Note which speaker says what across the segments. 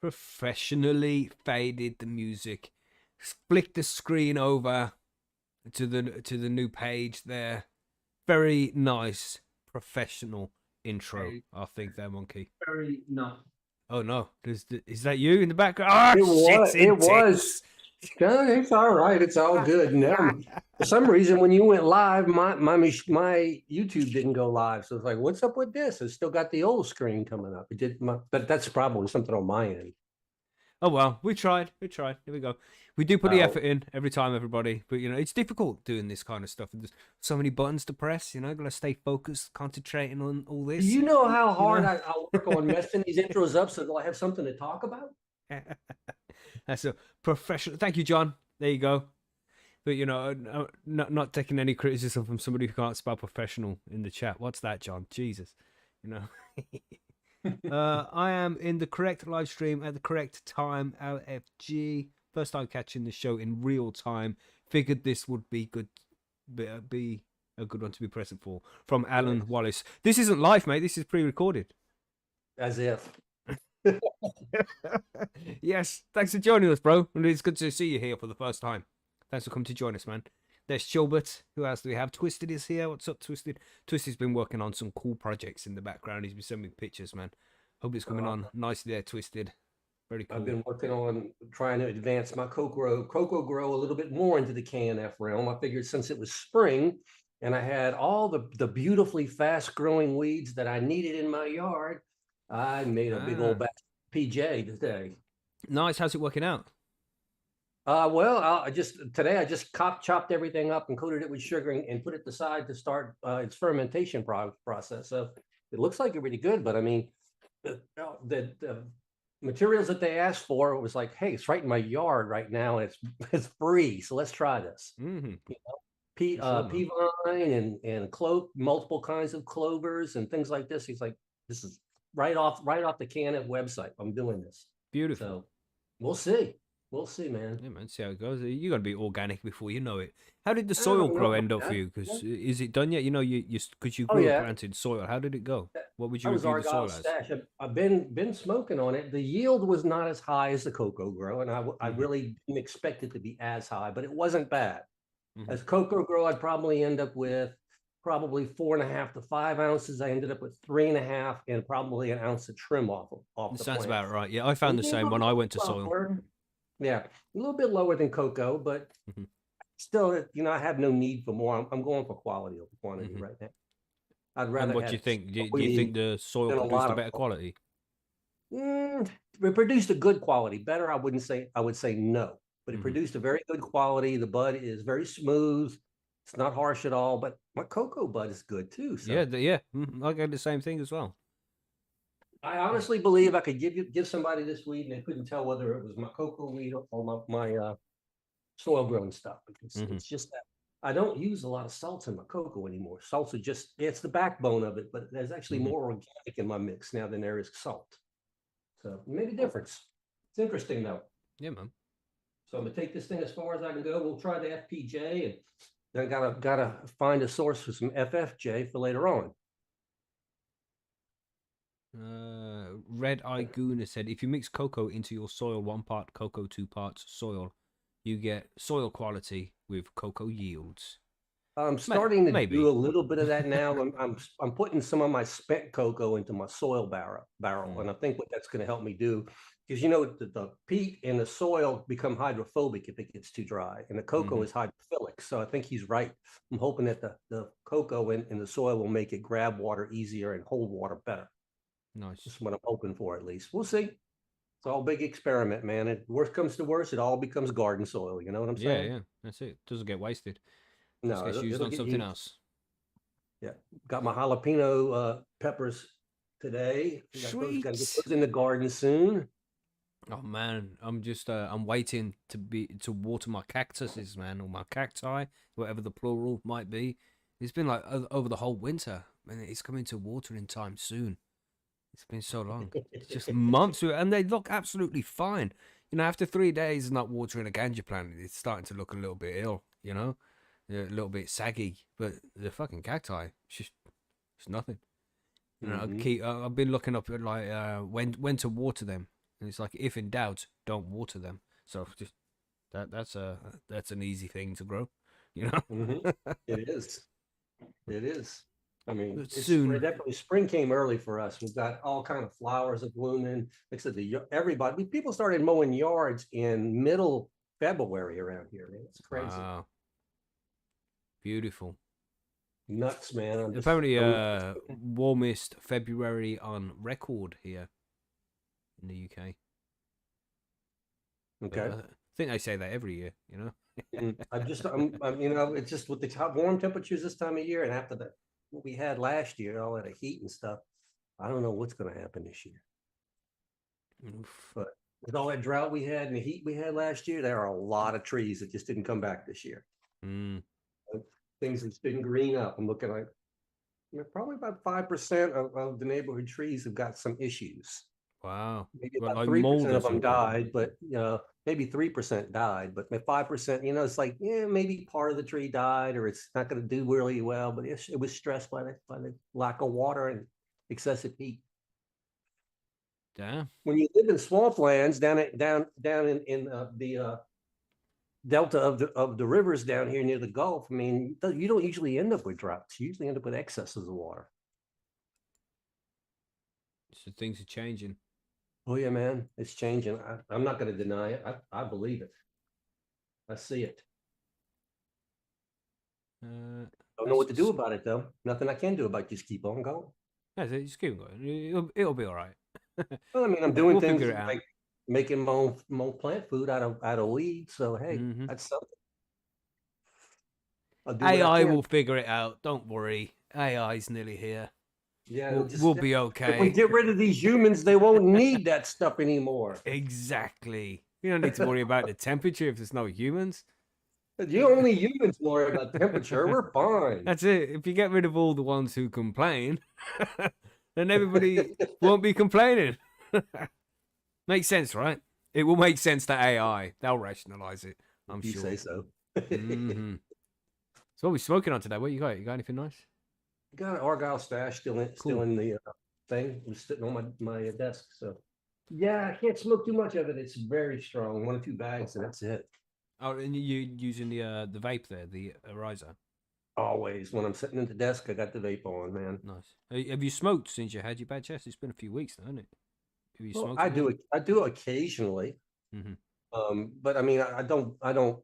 Speaker 1: professionally faded the music, flicked the screen over to the new page there. Very nice, professional intro. I think there, Monkey.
Speaker 2: Very no.
Speaker 1: Oh no, is that you in the background? Ah,
Speaker 2: It
Speaker 1: shit's
Speaker 2: was. It was.
Speaker 1: intense.
Speaker 2: It's all right. It's all good. Now, for some reason, when you went live, my YouTube didn't go live. So it's like, what's up with this? It's still got the old screen coming up. It did, but that's probably something on my end.
Speaker 1: Oh well, we tried. Here we go. We do put the
Speaker 2: Oh,
Speaker 1: effort in every time, everybody. But you know, it's difficult doing this kind of stuff. And there's so many buttons to press. You know, gotta stay focused, concentrating on all
Speaker 2: do
Speaker 1: this.
Speaker 2: you know how hard
Speaker 1: know?
Speaker 2: I work on messing these intros up so that I have something to talk about?
Speaker 1: That's a professional. Thank you, John. There you go. But you know, not taking any criticism from somebody who can't spell professional in the chat. What's that, John? Jesus, you know. I am in the correct live stream at the correct time. LFG. First time catching the show in real time. Figured this would be good. Be a good one to be present for. From Alan Wallace. This isn't live, mate. This is pre-recorded.
Speaker 2: As if.
Speaker 1: Yes. Thanks for joining us, bro. And it's good to see you here for the first time. Thanks for coming to join us, man. There's Chilbert. Who else do we have? Twisted is here. What's up, Twisted? Twisted's been working on some cool projects in the background. He's been sending me pictures, man. Hope it's coming on nicely there, Twisted. Very cool.
Speaker 2: I've been working on trying to advance my cocoa grow a little bit more into the KNF realm. I figured since it was spring and I had all the beautifully fast growing weeds that I needed in my yard, I made a big old batch of PJ today.
Speaker 1: Nice. How's it working out?
Speaker 2: Well, I just chopped everything up and coated it with sugar and put it aside to start its fermentation process. So it looks like it's really good, but I mean, the materials that they asked for, it was like, hey, it's right in my yard right now, and it's free, so let's try this.
Speaker 1: Mm-hmm.
Speaker 2: You know, pea vine and multiple kinds of clovers and things like this. He's like, this is right off the KNF website. I'm doing this.
Speaker 1: Beautiful.
Speaker 2: So we'll see. We'll see, man.
Speaker 1: Yeah, man. See how it goes. You got to be organic before you know it. How did the soil grow end up for you? Because is it done yet? You know, because you grew up planted soil. How did it go? What would you review the soil as?
Speaker 2: I've been smoking on it. The yield was not as high as the cocoa grow, and I really didn't expect it to be as high, but it wasn't bad. As cocoa grow, I'd probably end up with 4.5 to 5 ounces. I ended up with 3.5 and probably an ounce of trim off the
Speaker 1: Sounds
Speaker 2: plant.
Speaker 1: about right. Yeah, I found the same when I went to soil.
Speaker 2: Yeah, a little bit lower than cocoa, but still, you know, I have no need for more. I'm going for quality over quantity right now. I'd rather.
Speaker 1: And what do you think? Do you think the soil produced a better quality?
Speaker 2: It produced a good quality. Better, I would say no, but it produced a very good quality. The bud is very smooth. It's not harsh at all. But my cocoa bud is good too. So.
Speaker 1: Yeah. I got the same thing as well.
Speaker 2: I honestly believe I could give somebody this weed and they couldn't tell whether it was my cocoa weed or my soil grown stuff. It's just that I don't use a lot of salts in my cocoa anymore. Salts are it's the backbone of it, but there's actually more organic in my mix now than there is salt. So it made a difference. It's interesting though.
Speaker 1: Yeah, man.
Speaker 2: So I'm gonna take this thing as far as I can go. We'll try the FPJ and then gotta find a source for some FFJ for later on.
Speaker 1: Red Eye Goona said, if you mix cocoa into your soil, 1 part cocoa, 2 parts soil, you get soil quality with cocoa yields.
Speaker 2: I'm starting to do a little bit of that now. I'm putting some of my spent cocoa into my soil barrel, and I think what that's going to help me do, because you know the peat and the soil become hydrophobic if it gets too dry, and the cocoa is hydrophilic. So I think he's right. I'm hoping that the cocoa in the soil will make it grab water easier and hold water better.
Speaker 1: Nice.
Speaker 2: That's what I'm hoping for, at least. We'll see. It's all a big experiment, man. If worst comes to worst, it all becomes garden soil. You know what I'm saying?
Speaker 1: Yeah. That's it. Doesn't get wasted.
Speaker 2: No,
Speaker 1: it gets used on something else.
Speaker 2: Yeah, got my jalapeno peppers today.
Speaker 1: Sweet.
Speaker 2: Got to get those in the garden soon.
Speaker 1: Oh man, I'm just I'm waiting to water my cactuses, man, or my cacti, whatever the plural might be. It's been like over the whole winter, and it's coming to watering time soon. It's been so long. It's just months, and they look absolutely fine. You know, after 3 days of not watering a ganja plant, it's starting to look a little bit ill. You know, a little bit saggy. But the fucking cacti, it's nothing. You know, I've been looking up at like when to water them. And it's like, if in doubt, don't water them. So just that's an easy thing to grow, you know.
Speaker 2: It is. It is. I mean,
Speaker 1: But
Speaker 2: it's
Speaker 1: soon,
Speaker 2: definitely spring came early for us. We've got all kind of flowers are blooming. Like I said, everybody, people started mowing yards in middle February around here. Man, it's crazy.
Speaker 1: wow, beautiful.
Speaker 2: Nuts, man.
Speaker 1: Apparently, warmest February on record here in the UK.
Speaker 2: okay.
Speaker 1: I think they say that every year, you know.
Speaker 2: It's just with the warm temperatures this time of year, and after that, what we had last year, all that heat and stuff. I don't know what's going to happen this year.
Speaker 1: Oof.
Speaker 2: But with all that drought we had and the heat we had last year, there are a lot of trees that just didn't come back this year. Things that didn't green up. I'm looking like probably about 5% of the neighborhood trees have got some issues.
Speaker 1: Wow.
Speaker 2: Maybe
Speaker 1: Well,
Speaker 2: about
Speaker 1: like
Speaker 2: 3%
Speaker 1: mold or
Speaker 2: of them
Speaker 1: something.
Speaker 2: died, but maybe 3% died, but 5%, it's like, maybe part of the tree died or it's not going to do really well, but it was stressed by the lack of water and excessive heat.
Speaker 1: Damn.
Speaker 2: When you live in swamplands down in the delta of the rivers down here near the Gulf, I mean, you don't usually end up with droughts. You usually end up with excesses of water.
Speaker 1: So things are changing.
Speaker 2: Oh yeah, man, it's changing. I'm not going to deny it. I believe it. I see it. Don't know what to do about it though. Nothing I can do about it. Just keep on going.
Speaker 1: Yeah, so just keep going. It'll be all right.
Speaker 2: Well, I mean, I'm doing things
Speaker 1: figure it out.
Speaker 2: like making my own plant food out of weeds. So hey, that's something. I'll do what I
Speaker 1: AI
Speaker 2: can.
Speaker 1: will figure it out. Don't worry. AI's nearly here.
Speaker 2: Yeah,
Speaker 1: We'll be
Speaker 2: if we
Speaker 1: okay.
Speaker 2: get rid of these humans, they won't need that stuff anymore.
Speaker 1: Exactly. You don't need to worry about the temperature if there's no humans.
Speaker 2: You only humans worry about temperature. We're fine.
Speaker 1: That's it. If you get rid of all the ones who complain, then everybody won't be complaining. Makes sense, right? It will make sense to AI. They'll rationalize it. I'm
Speaker 2: You
Speaker 1: sure.
Speaker 2: say so.
Speaker 1: So what are we smoking on today? What you got? You got anything nice?
Speaker 2: Got an Argyle stash still in the thing. It was sitting on my desk. So yeah, I can't smoke too much of it. It's very strong. 1 or 2 bags, and that's it.
Speaker 1: Oh, and you using the vape there, the Ariza?
Speaker 2: Always when I'm sitting at the desk, I got the vape on, man.
Speaker 1: Nice. Have you smoked since you had your bad chest? It's been a few weeks now, hasn't it? Have you smoked?
Speaker 2: I do it. I do occasionally. But I mean, I don't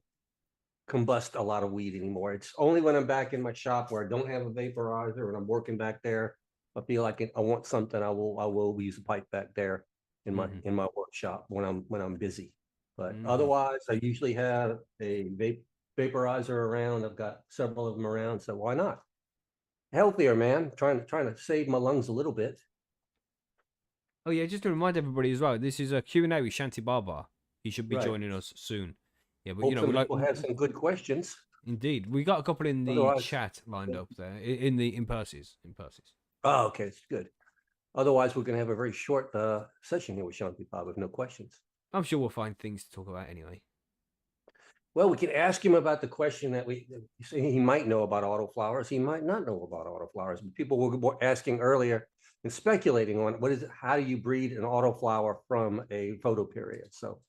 Speaker 2: combust a lot of weed anymore. It's only when I'm back in my shop where I don't have a vaporizer and I'm working back there. I feel like I want something. I will use a pipe back there in my workshop when I'm busy. But otherwise, I usually have a vaporizer around. I've got several of them around, so why not? Healthier, man. Trying to save my lungs a little bit.
Speaker 1: Oh yeah, just to remind everybody as well, this is a Q&A with Shanti Baba. He should be joining us soon. Yeah, but
Speaker 2: Hope some people have some good questions.
Speaker 1: Indeed, we got a couple in the chat lined up there in Percy's.
Speaker 2: Oh, okay, it's good. Otherwise, we're going to have a very short session here with Shanti Baba with no questions.
Speaker 1: I'm sure we'll find things to talk about anyway.
Speaker 2: Well, we can ask him about the question that he might know about autoflowers. He might not know about autoflowers. But people were asking earlier and speculating on how do you breed an autoflower from a photoperiod? So,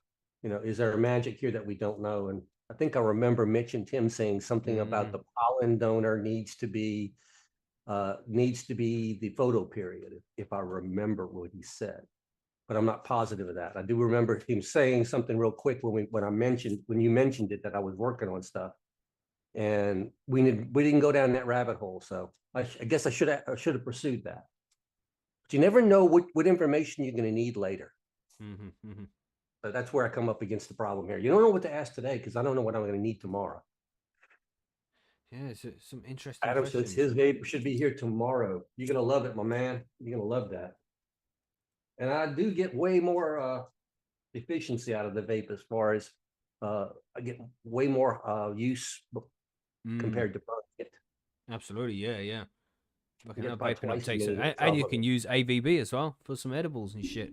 Speaker 2: is there a magic here that we don't know? And I think I remember Mitch and Tim saying something about the pollen donor needs to be the photoperiod, if I remember what he said. But I'm not positive of that. I do remember him saying something real quick when you mentioned it, that I was working on stuff, and we didn't go down that rabbit hole. So I guess I should have pursued that. But you never know what information you're going to need later. So that's where I come up against the problem here. You don't know what to ask today because I don't know what I'm going to need tomorrow.
Speaker 1: Yeah, it's some interesting
Speaker 2: Adam
Speaker 1: questions.
Speaker 2: says his vape should be here tomorrow. You're going to love it, my man. You're going to love that. And I do get way more efficiency out of the vape as far as I get way more use compared to burning it.
Speaker 1: Absolutely, yeah.
Speaker 2: Get about
Speaker 1: Vaping
Speaker 2: twice
Speaker 1: uptakes,
Speaker 2: as many
Speaker 1: and you can use AVB as well for some edibles and shit.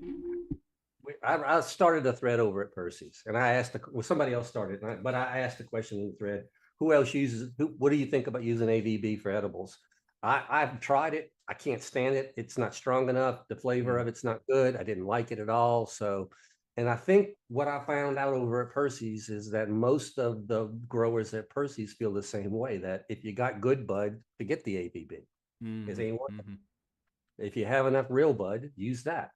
Speaker 2: I started a thread over at Percy's, and I asked somebody else started, but I asked the question in the thread: who else uses? What do you think about using AVB for edibles? I've tried it. I can't stand it. It's not strong enough. The flavor of it's not good. I didn't like it at all. So, and I think what I found out over at Percy's is that most of the growers at Percy's feel the same way, that if you got good bud, forget the ABB. Because ain't working. If you have enough real bud, use that.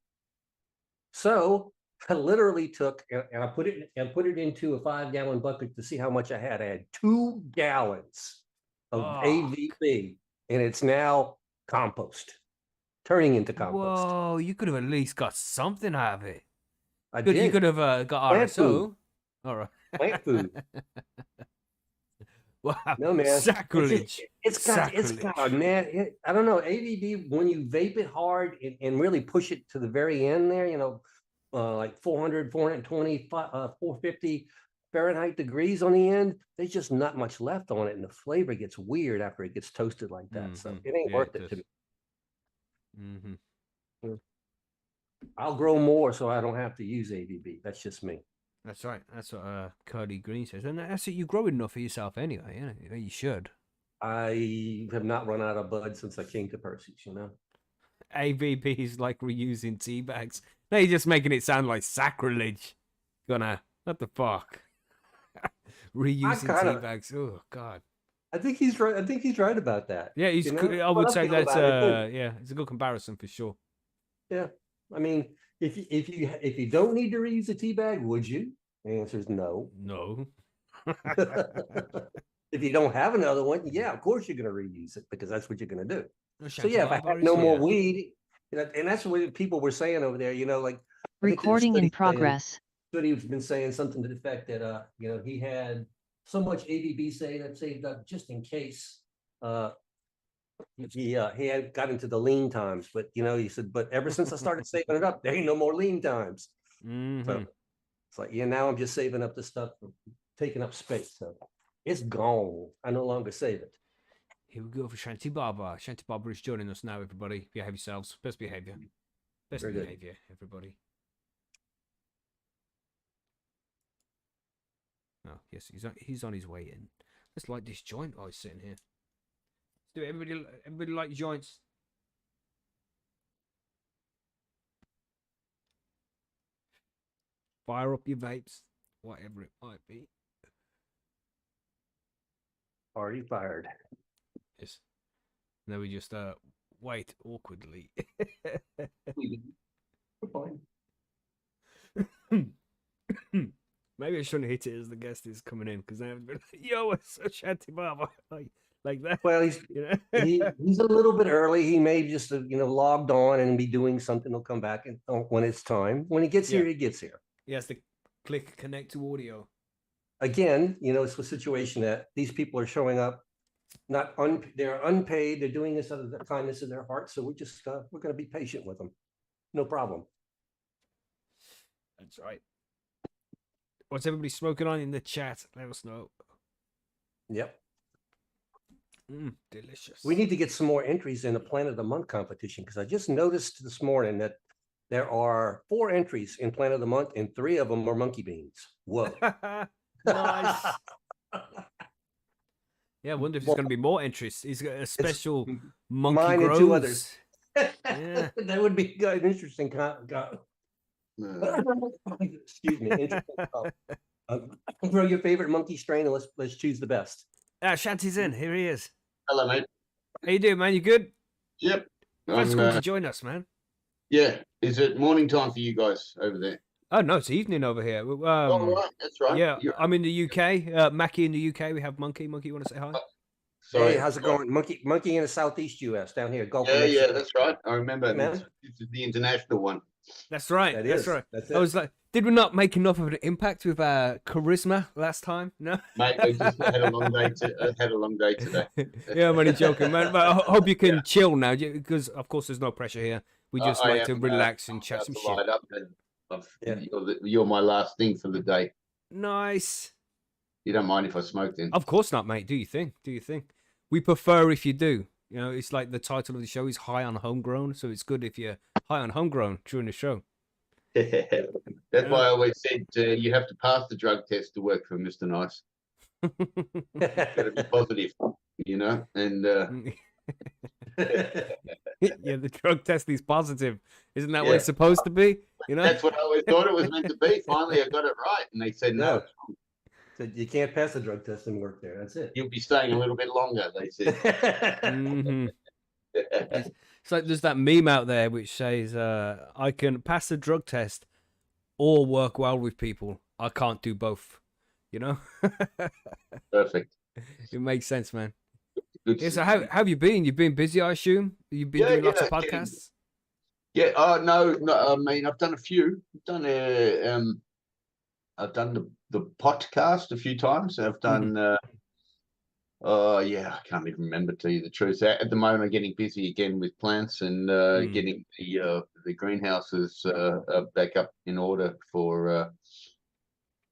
Speaker 2: So I literally took and I put it into a 5-gallon bucket to see how much I had. I had 2 gallons of AVB, and it's now compost, turning into compost.
Speaker 1: Whoa, you could have at least got something out of it.
Speaker 2: I did.
Speaker 1: You could have got
Speaker 2: plant
Speaker 1: RSO.
Speaker 2: food.
Speaker 1: All right.
Speaker 2: Plant food.
Speaker 1: Wow.
Speaker 2: No, man.
Speaker 1: Sacrilege.
Speaker 2: It's got man. I don't know. AVB, when you vape it hard and really push it to the very end there, you know, like 400, 420, 450 Fahrenheit degrees on the end, there's just not much left on it. And the flavor gets weird after it gets toasted like that. So it ain't worth it to me. I'll grow more so I don't have to use AVB. That's just me.
Speaker 1: That's right. That's what Curly Green says. And that's it. You grow enough for yourself anyway. You know, you should.
Speaker 2: I have not run out of bud since I came to Percy's, you know.
Speaker 1: AVB is like reusing tea bags. No, you're just making it sound like sacrilege. What the fuck? Reusing tea bags. Oh God.
Speaker 2: I think he's right. I think he's right about that.
Speaker 1: Yeah, he's. You know? I would say that's it's a good comparison for sure.
Speaker 2: Yeah, I mean, if you don't need to reuse a tea bag, would you? The answer is no.
Speaker 1: No.
Speaker 2: If you don't have another one, yeah, of course you're going to reuse it because that's what you're going to do. So yeah, if I have no more weed, and that's what people were saying over there, you know, like
Speaker 3: recording in progress.
Speaker 2: He's been saying something to the effect that you know, he had so much ABB saved up just in case he had got into the lean times. But you know, he said, but ever since I started saving it up, there ain't no more lean times. So it's like, yeah, now I'm just saving up the stuff for taking up space. So it's gone. I no longer save it.
Speaker 1: Here we go for Shanti Baba. Shanti Baba is joining us now, everybody. Behave yourselves. Best behavior. Best behavior, everybody. Oh, yes, he's on his way in. Let's light this joint while he's sitting here. Let's do it. Everybody light joints. Fire up your vapes, whatever it might be.
Speaker 2: Already fired.
Speaker 1: Yes. Now we just wait awkwardly.
Speaker 2: We're fine.
Speaker 1: Maybe I shouldn't hit it as the guest is coming in because I have been like, yo, it's a Shanti Baba like that.
Speaker 2: Well, he's he's a little bit early. He may just logged on and be doing something. He'll come back and when it's time. When he gets here, he gets here.
Speaker 1: He has to click connect to audio.
Speaker 2: Again, it's a situation that these people are showing up, they're unpaid. They're doing this out of the kindness of their heart. So we're going to be patient with them. No problem.
Speaker 1: That's right. What's everybody smoking on in the chat? Let us know.
Speaker 2: Yep.
Speaker 1: Delicious.
Speaker 2: We need to get some more entries in the Plant of the Month competition because I just noticed this morning that there are 4 entries in Plant of the Month and 3 of them are monkey beans. Whoa.
Speaker 1: Nice. Yeah, I wonder if there's going to be more entries. He's got a special monkey
Speaker 2: mine
Speaker 1: grows.
Speaker 2: And 2 others.
Speaker 1: Yeah.
Speaker 2: That would be an interesting excuse me. Interesting. Throw your favorite monkey strain and let's choose the best.
Speaker 1: Shanti's in. Here he is.
Speaker 4: Hello, mate.
Speaker 1: How you doing, man? You good?
Speaker 4: Yep.
Speaker 1: Thanks for coming to join us, man.
Speaker 4: Yeah. Is it morning time for you guys over there?
Speaker 1: Oh, no, it's evening over here.
Speaker 4: Oh, right. That's right.
Speaker 1: Yeah, I'm in the UK. Mackie in the UK. We have Monkey. Monkey, you want to say hi?
Speaker 2: Sorry. Hey, how's it going? Monkey in the Southeast US down here. Gulf
Speaker 4: yeah, that's right. I remember. This is the international one.
Speaker 1: That's right. That's right.
Speaker 2: That's
Speaker 1: I was like, did we not make enough of an impact with charisma last time? No,
Speaker 4: mate. I just had a long day. Had a long day today.
Speaker 1: Yeah, I'm only joking, man. But I hope you can chill now because, of course, there's no pressure here. We just like to relax and chat some shit.
Speaker 4: You're my last thing for the day.
Speaker 1: Nice.
Speaker 4: You don't mind if I smoke then?
Speaker 1: Of course not, mate. Do you think? We prefer if you do. It's like the title of the show is High on Homegrown, so it's good if you're high on homegrown during the show.
Speaker 4: That's why I always said you have to pass the drug test to work for Mr. Nice. Got to be positive, and
Speaker 1: Yeah, the drug test is positive. Isn't that what
Speaker 4: Yeah.
Speaker 1: it's supposed to be? You know?
Speaker 4: That's what I always thought it was meant to be. Finally, I got it right. And they said, no,
Speaker 2: So you can't pass the drug test and work there. That's it.
Speaker 4: you'll be staying a little bit longer, they said.
Speaker 1: Mm-hmm. It's like there's that meme out there which says, I can pass the drug test or work well with people. I can't do both. You know?
Speaker 4: Perfect.
Speaker 1: It makes sense, man.
Speaker 4: Good.
Speaker 1: Yeah, so how have you been? You've been busy, I assume? You've been doing lots of podcasts?
Speaker 4: Yeah. Oh, no. I mean, I've done a few. I've done the podcast a few times. I've done, I can't even remember, to tell you the truth. At the moment, I'm getting busy again with plants and getting the greenhouses back up in order for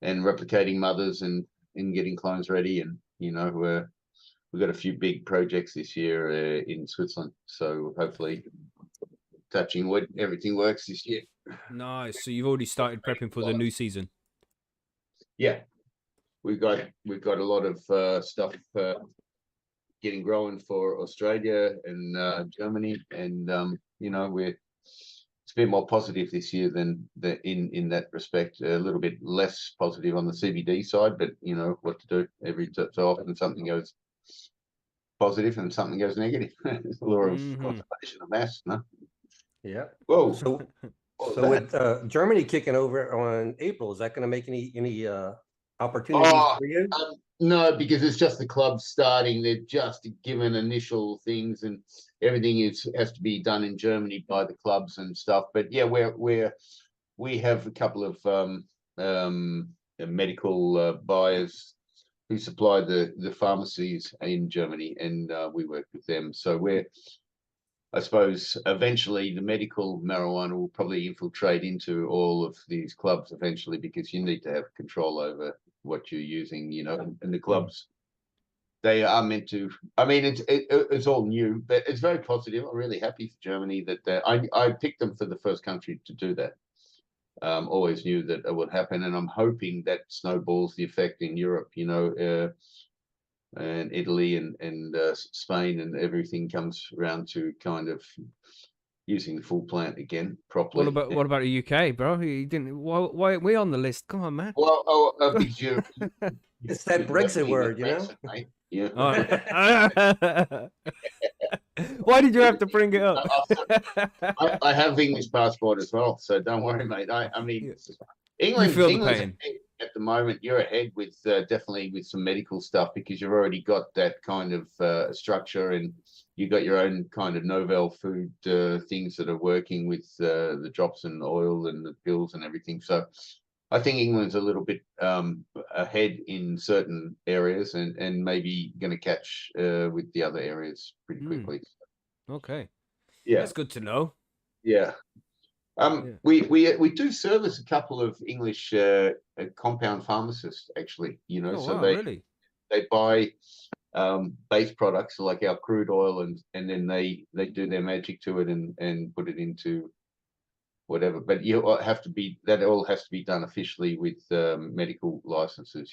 Speaker 4: and replicating mothers and getting clones ready. And we've got a few big projects this year in Switzerland. So hopefully, touching wood, everything works this year.
Speaker 1: Nice. So you've already started prepping for the new season.
Speaker 4: Yeah, we've got a lot of stuff getting growing for Australia and Germany, and it's a bit more positive this year than in that respect. A little bit less positive on the CBD side, but what to do. Every so often something goes positive and something goes negative. It's the law of conservation of mass, no?
Speaker 2: Yeah.
Speaker 4: Whoa.
Speaker 2: So with Germany kicking over on April, is that going to make any opportunities for you?
Speaker 4: No, because it's just the clubs starting. They've just given initial things, and everything has to be done in Germany by the clubs and stuff. But yeah, we have a couple of medical buyers who supply the pharmacies in Germany, and we work with them. So I suppose eventually the medical marijuana will probably infiltrate into all of these clubs eventually, because you need to have control over what you're using, and the clubs, they are meant to. I mean, it's all new, but it's very positive. I'm really happy for Germany that I picked them for the first country to do that. Always knew that it would happen, and I'm hoping that snowballs the effect in Europe, and Italy and Spain, and everything comes around to kind of using the full plant again properly.
Speaker 1: What about the UK, bro? You didn't. Why aren't we on the list? Come on, man.
Speaker 4: Well, because
Speaker 2: it's that Brexit word,
Speaker 4: Brexit, Yeah.
Speaker 1: Why did you have to bring it up?
Speaker 4: I have English passport as well, so don't worry, mate. I mean, England's ahead at the moment. You're ahead with definitely with some medical stuff, because you've already got that kind of structure, and you got your own kind of novel food things that are working with the drops and oil and the pills and everything. So I think England's a little bit ahead in certain areas, and maybe going to catch with the other areas pretty quickly.
Speaker 1: Okay.
Speaker 4: Yeah,
Speaker 1: that's good to know.
Speaker 4: Yeah. We do service a couple of English compound pharmacists, actually. So they buy base products like our crude oil, and then they do their magic to it and put it into whatever. But that all has to be done officially with medical licenses.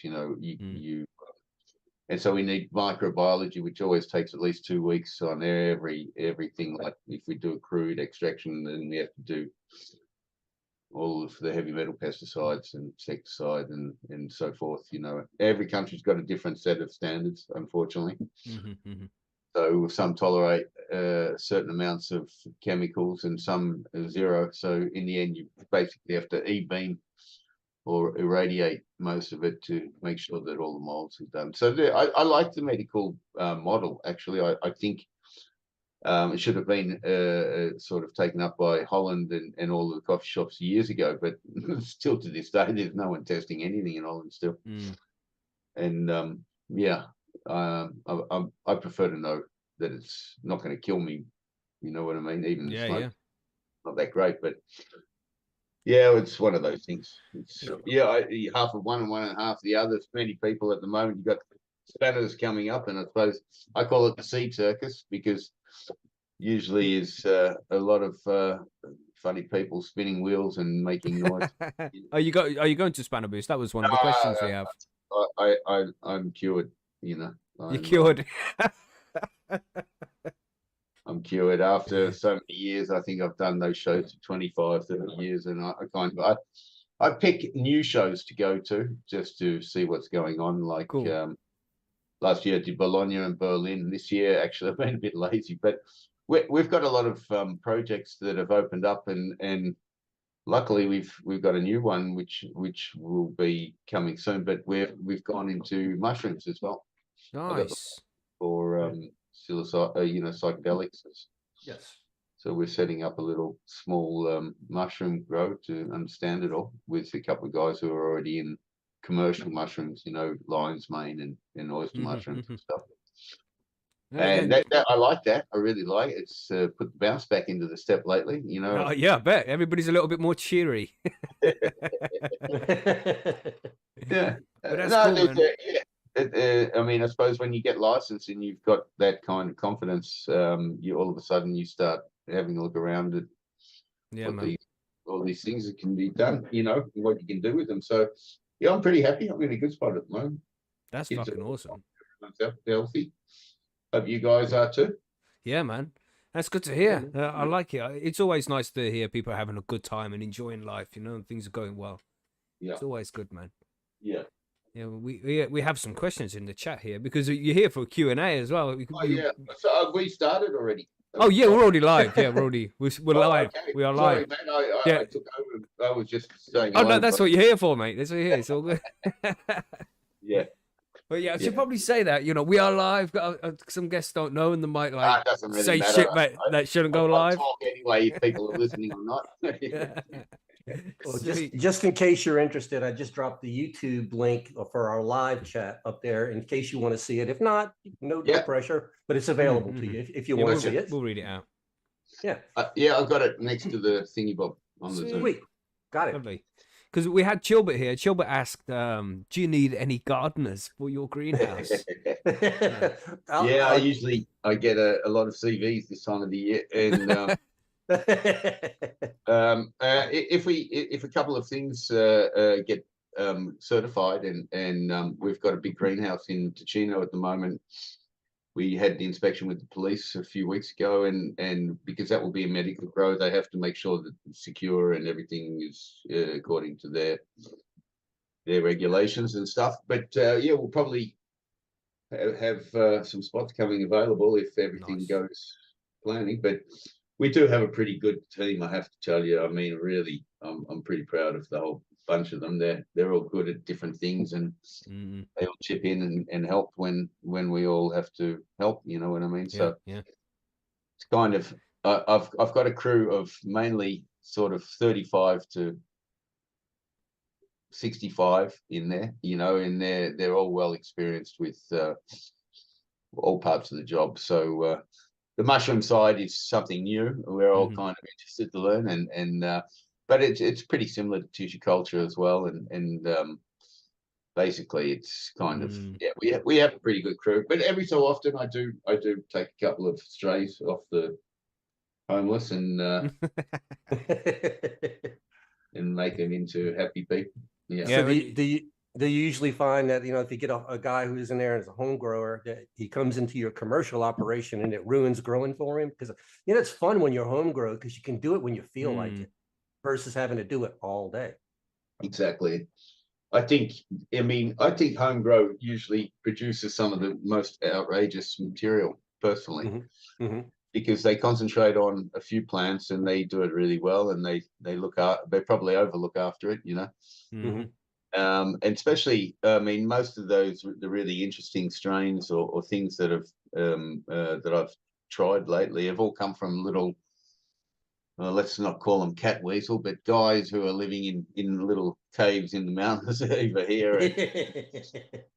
Speaker 4: And so we need microbiology, which always takes at least 2 weeks on everything. Like if we do a crude extraction, then we have to do all of the heavy metal pesticides and insecticide and so forth. Every country's got a different set of standards, unfortunately. So some tolerate certain amounts of chemicals and some zero. So in the end, you basically have to E-beam or irradiate most of it to make sure that all the molds are done. So I like the medical model, actually. I think it should have been sort of taken up by Holland and all the coffee shops years ago, but still to this day, there's no one testing anything in Holland still. And I prefer to know that it's not going to kill me. You know what I mean? Even the smoke, not that great, but yeah, it's one of those things. It's, half of one and one and half of the other. Many people at the moment. You've got spanners coming up, and I suppose I call it the seed circus, because usually is a lot of funny people spinning wheels and making noise.
Speaker 1: Are you going to Spanner Boost? That was one of the questions we have.
Speaker 4: I'm cured.
Speaker 1: You're cured.
Speaker 4: I'm cured after so many years. I think I've done those shows for 25, 30 years, and I pick new shows to go to just to see what's going on. Like
Speaker 1: Cool.
Speaker 4: last year I did Bologna and Berlin. This year, actually, I've been a bit lazy, but we've got a lot of projects that have opened up, and luckily we've got a new one which will be coming soon. But we've gone into mushrooms as well.
Speaker 1: Nice.
Speaker 4: For psychedelics.
Speaker 2: Yes.
Speaker 4: So we're setting up a little small mushroom grow to understand it all with a couple of guys who are already in commercial mushrooms, lion's mane and oyster mushrooms and stuff. And that I like that. I really like it. It's put the bounce back into the step lately,
Speaker 1: Oh, yeah, I bet everybody's a little bit more cheery.
Speaker 4: Yeah.
Speaker 1: But that's cool, man.
Speaker 4: I mean, I suppose when you get licensed and you've got that kind of confidence, you all of a sudden you start having a look around at all these things that can be done, what you can do with them. So, yeah, I'm pretty happy. I'm in a good spot at the moment.
Speaker 1: That's fucking awesome.
Speaker 4: Everyone's healthy. Hope you guys are too.
Speaker 1: Yeah, man. That's good to hear. I like it. It's always nice to hear people having a good time and enjoying life, and things are going well.
Speaker 4: Yeah.
Speaker 1: It's always good, man.
Speaker 4: Yeah.
Speaker 1: Yeah, we have some questions in the chat here because you're here for Q&A as well.
Speaker 4: Yeah. So we started already.
Speaker 1: Oh yeah, we're already live. Yeah, we're live.
Speaker 4: Okay.
Speaker 1: We are
Speaker 4: Sorry,
Speaker 1: live.
Speaker 4: man.
Speaker 1: Yeah.
Speaker 4: I took over. I was just saying.
Speaker 1: Oh no, that's what you're here for, mate. That's what you're here. It's all good.
Speaker 4: Yeah.
Speaker 1: But yeah, I should probably say that. We are live. Some guests don't know, and they might
Speaker 4: doesn't really
Speaker 1: say
Speaker 4: matter.
Speaker 1: shit that shouldn't go live.
Speaker 4: Talk anyway, if people are listening or not.
Speaker 2: Well, just in case you're interested, I just dropped the YouTube link for our live chat up there in case you want to see it. If not, no pressure, but it's available to you if you want to see it.
Speaker 1: We'll read it out.
Speaker 2: Yeah.
Speaker 4: Yeah, I've got it next to the thingy bob on the Zoom.
Speaker 2: Sweet. Got it.
Speaker 1: Lovely. Because we had Chilbert here. Chilbert asked, do you need any gardeners for your greenhouse?
Speaker 4: I usually get a lot of CVs this time of the year, and if a couple of things get certified, and we've got a big greenhouse in Ticino at the moment. We had the inspection with the police a few weeks ago, and because that will be a medical grow, they have to make sure that it's secure and everything is according to their regulations and stuff. But we'll probably have some spots coming available if everything goes planning. But we do have a pretty good team, I have to tell you. I mean, really, I'm pretty proud of the whole bunch of them. They're all good at different things, and they all chip in and help when we all have to help. You know what I mean? So it's kind of I've got a crew of mainly sort of 35 to 65 in there. And they're all well experienced with all parts of the job. So the mushroom side is something new. We're all kind of interested to learn, and but it's pretty similar to tissue culture as well, and basically it's kind of we have a pretty good crew. But every so often I do take a couple of strays off the homeless and and make them into happy people. Yeah.
Speaker 2: So do you usually find that if you get a guy who's in there as a home grower, that he comes into your commercial operation and it ruins growing for him? Because it's fun when you're home grow because you can do it when you feel like it versus having to do it all day.
Speaker 4: Exactly. I think home grow usually produces some of the most outrageous material personally, because they concentrate on a few plants and they do it really well, and they probably overlook after it, and especially, most of the really interesting strains or things that have that I've tried lately have all come from little, let's not call them cat weasel, but guys who are living in little caves in the mountains over here. And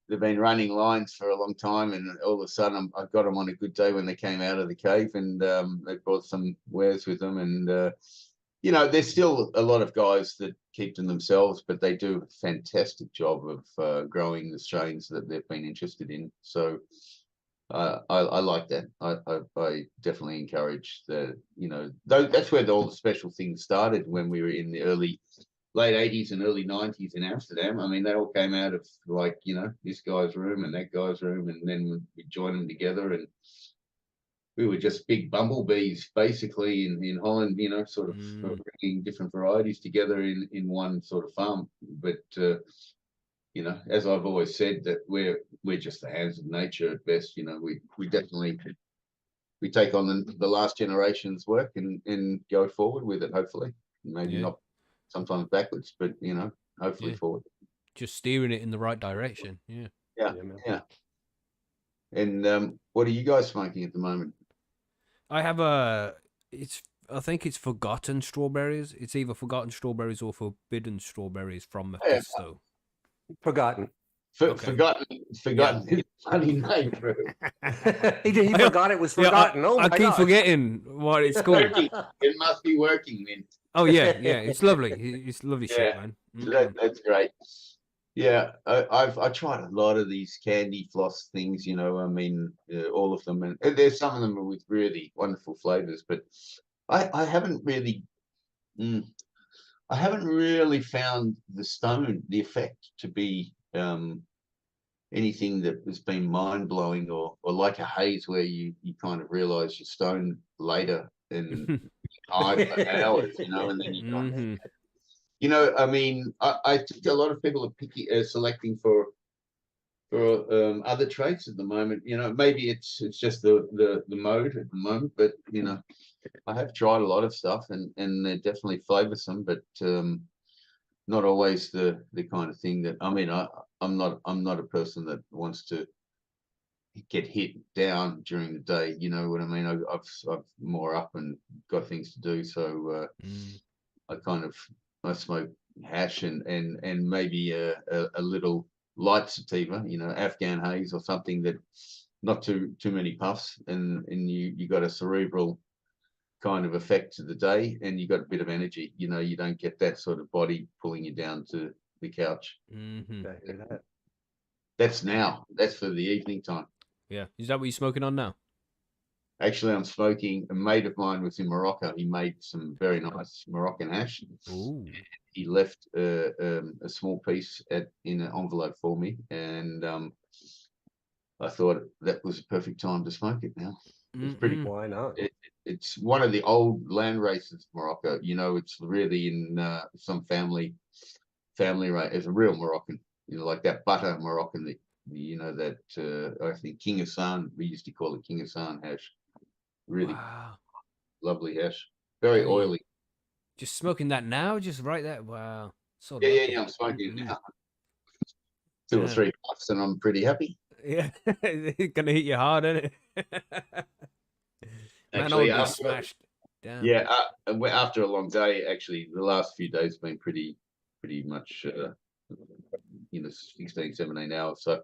Speaker 4: they've been running lines for a long time, and all of a sudden I got them on a good day when they came out of the cave, and they brought some wares with them, and there's still a lot of guys that keep them themselves, but they do a fantastic job of growing the strains that they've been interested in. So I like that. I definitely encourage that. That's where all the special things started when we were in the late 80s and early 90s in Amsterdam. I mean, they all came out of this guy's room and that guy's room, and then we joined them together, and we were just big bumblebees basically in Holland, you know, sort of bringing different varieties together in one sort of farm. But you know, as I've always said, that we're just the hands of nature at best. You know, we definitely we take on the last generation's work and go forward with it. Hopefully, maybe not sometimes backwards, but you know, hopefully forward.
Speaker 1: Just steering it in the right direction.
Speaker 4: Yeah. And what are you guys smoking at the moment?
Speaker 1: I have I think it's forgotten strawberries. It's either forgotten strawberries or forbidden strawberries from Mephisto.
Speaker 2: Forgotten.
Speaker 4: Forgotten. It's a funny name for it.
Speaker 2: he forgot it was forgotten.
Speaker 1: I keep forgetting what it's called.
Speaker 4: It must be working then.
Speaker 1: Oh yeah, it's lovely. It's lovely shit, man.
Speaker 4: That's great. Yeah, I tried a lot of these candy floss things, you know. I mean, all of them, and there's some of them with really wonderful flavors, but I haven't really, I haven't really found the effect to be anything that has been mind blowing or like a haze where you kind of realize you're stoned later and high for hours, you know, and then you kind of. You know, I mean, I think a lot of people are selecting for other traits at the moment. You know, maybe it's just the mode at the moment, but you know, I have tried a lot of stuff and they're definitely flavoursome, but not always the kind of thing that I mean. I'm not a person that wants to get hit down during the day. You know what I mean? I've more up and got things to do, so I smoke hash and maybe a little light sativa, you know, Afghan haze or something that not too many puffs, and you got a cerebral kind of effect to the day, and you got a bit of energy. You know, you don't get that sort of body pulling you down to the couch. That's for the evening time.
Speaker 1: Yeah, is that what you're smoking on now?
Speaker 4: Actually, I'm smoking. A mate of mine was in Morocco. He made some very nice Moroccan hash.
Speaker 1: Ooh.
Speaker 4: He left a small piece in an envelope for me, and I thought that was a perfect time to smoke it now. It's pretty.
Speaker 2: Why not?
Speaker 4: It's one of the old land races of Morocco. You know, it's really in some family right. It's a real Moroccan. You know, like that butter Moroccan that you know that I think King Hassan. We used to call it King Hassan hash. Really lovely hash. Very oily.
Speaker 1: Just smoking that now, just right there. Wow. So
Speaker 4: yeah. I'm smoking it now. 2 or 3 puffs, and I'm pretty happy.
Speaker 1: Yeah, it's gonna hit you hard, isn't it?
Speaker 4: Actually,
Speaker 1: Man, smashed. Damn.
Speaker 4: Yeah, after a long day, actually, the last few days have been pretty much, you know, 16, 17 hours. So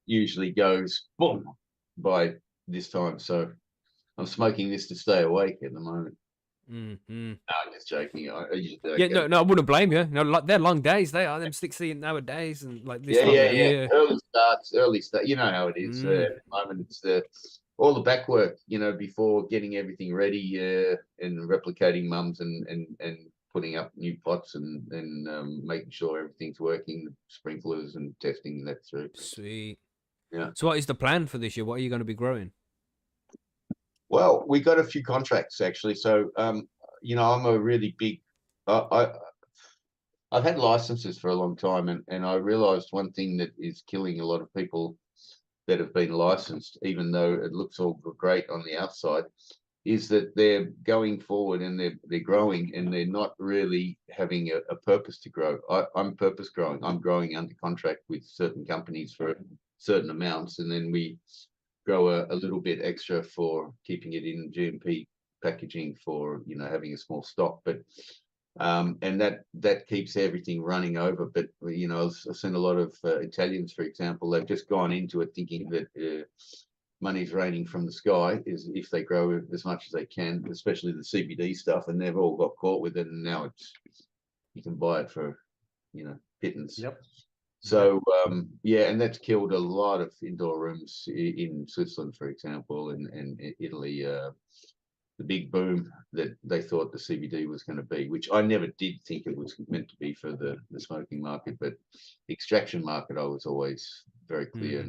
Speaker 4: usually goes boom by this time. So I'm smoking this to stay awake at the moment. No, I'm just joking.
Speaker 1: No, I wouldn't blame you. No, like they're long days. They are them 16-hour days, and like this.
Speaker 4: Yeah. Early start. You know how it is. At the moment, it's all the back work. You know, before getting everything ready and replicating mums and putting up new pots and making sure everything's working, sprinklers and testing that through.
Speaker 1: Sweet.
Speaker 4: Yeah.
Speaker 1: So, what is the plan for this year? What are you going to be growing?
Speaker 4: Well, we got a few contracts actually. So, you know, I'm a really big. I've had licenses for a long time, and I realized one thing that is killing a lot of people that have been licensed, even though it looks all great on the outside, is that they're going forward and they're growing and they're not really having a purpose to grow. I'm purpose growing. I'm growing under contract with certain companies for certain amounts, and then we grow a little bit extra for keeping it in GMP packaging for, you know, having a small stock. But and that keeps everything running over. But you know, I've seen a lot of Italians, for example, they've just gone into it thinking that money's raining from the sky is if they grow as much as they can, especially the CBD stuff, and they've all got caught with it, and now you can buy it for, you know, pittance.
Speaker 2: Yep.
Speaker 4: So yeah, and that's killed a lot of indoor rooms in Switzerland, for example, and Italy. The big boom that they thought the CBD was going to be, which I never did think it was meant to be for the smoking market, but the extraction market, I was always very clear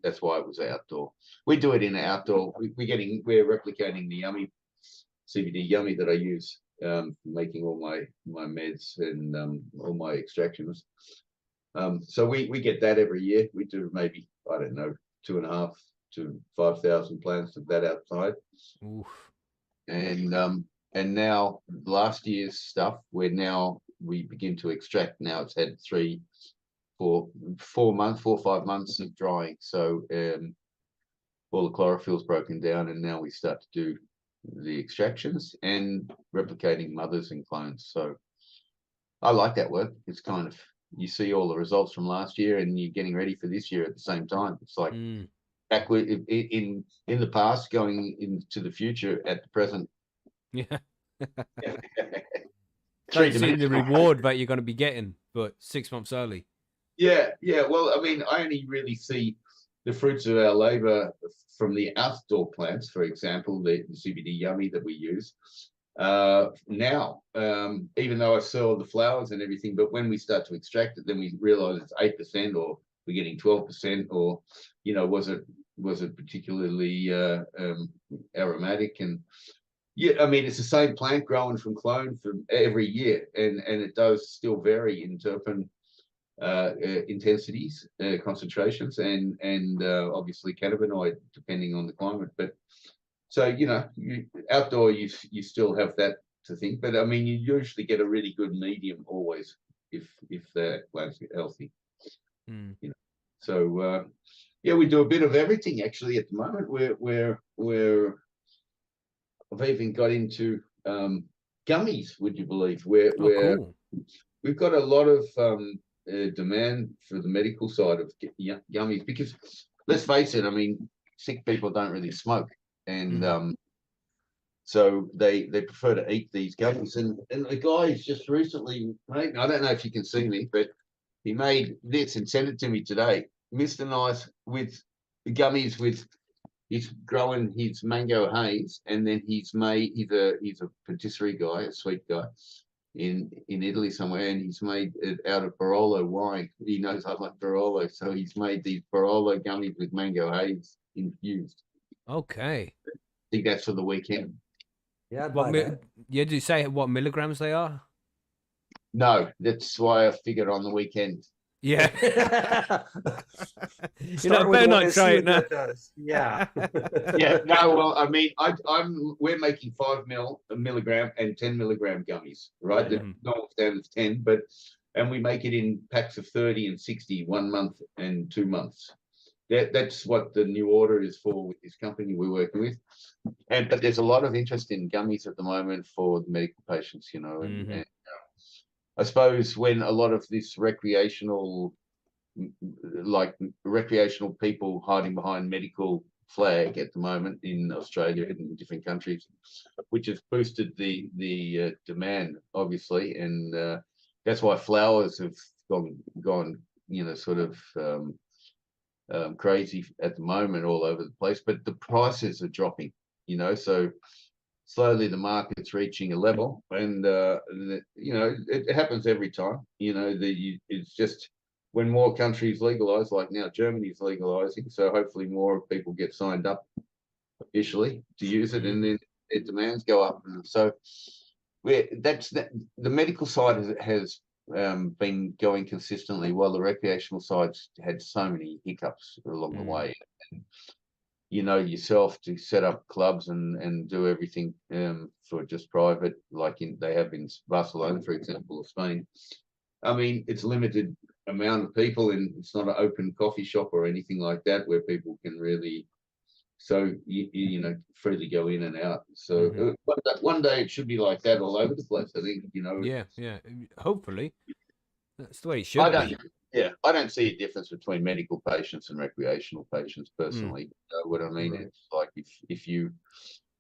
Speaker 4: that's why it was outdoor. We do it in outdoor. We're replicating the yummy CBD yummy that I use, making all my meds and all my extractions. So we get that every year. We do maybe, I don't know, 2.5 to 5,000 plants of that outside.
Speaker 1: Oof.
Speaker 4: And now last year's stuff, we begin to extract. Now it's had 4 or 5 months of drying. So all the chlorophyll's broken down, and now we start to do the extractions and replicating mothers and clones. So I like that work. It's kind of, you see all the results from last year and you're getting ready for this year at the same time. It's like backward in the past, going into the future at the present.
Speaker 1: Yeah.
Speaker 4: Three
Speaker 1: Don't see the reward that you're going to be getting, but 6 months early.
Speaker 4: Yeah. Well, I mean, I only really see the fruits of our labor from the outdoor plants, for example, the CBD yummy that we use now, even though I sell the flowers and everything. But when we start to extract it, then we realize it's 8%, or we're getting 12%, or was it particularly aromatic? And yeah, I mean, it's the same plant growing from clone for every year, and it does still vary in terpene intensities, concentrations, and obviously cannabinoid depending on the climate. But so outdoor, you still have that to think. But I mean, you usually get a really good medium always if the plants get healthy. So yeah, we do a bit of everything actually at the moment. I've even got into gummies, would you believe?
Speaker 1: Cool.
Speaker 4: We've got a lot of demand for the medical side of gummies, because let's face it, I mean, sick people don't really smoke, and so they prefer to eat these gummies. And the guy's just recently made, I don't know if you can see me, but he made this and sent it to me today. Mr. Nice with the gummies with. He's growing his mango haze, and then he's a patisserie guy, a sweet guy in Italy somewhere, and he's made it out of Barolo wine. He knows I like Barolo, so he's made these Barolo gummies with mango haze infused.
Speaker 1: Okay.
Speaker 4: I think that's for the weekend.
Speaker 2: Yeah,
Speaker 1: did you say what milligrams they are?
Speaker 4: No, that's why I figured on the weekend.
Speaker 1: Yeah. Better not try it now.
Speaker 2: Yeah.
Speaker 4: Yeah. No. Well, I mean, we're making 5 milligram and 10 milligram gummies, right? The normal standard is 10, and we make it in packs of 30 and 60, 1 month and 2 months. That's what the new order is for with this company we're working with. But there's a lot of interest in gummies at the moment for the medical patients, and I suppose when a lot of this recreational people hiding behind medical flag at the moment in Australia and in different countries, which has boosted the demand, obviously, and that's why flowers have gone sort of crazy at the moment all over the place. But the prices are dropping, so slowly the market's reaching a level, and it happens every time. It's just when more countries legalize, like now Germany's legalizing, so hopefully more people get signed up officially to use it, and then their demands go up. And so the medical side has been going consistently, while the recreational side's had so many hiccups along the way. And, yourself to set up clubs and do everything for just private, like they have in Barcelona, for example, or Spain. I mean, it's limited amount of people, and it's not an open coffee shop or anything like that where people can really, freely go in and out. So one day it should be like that all over the place, I think.
Speaker 1: Yeah. Hopefully, that's the way it should be.
Speaker 4: Yeah, I don't see a difference between medical patients and recreational patients personally. You know what I mean? Right. It's like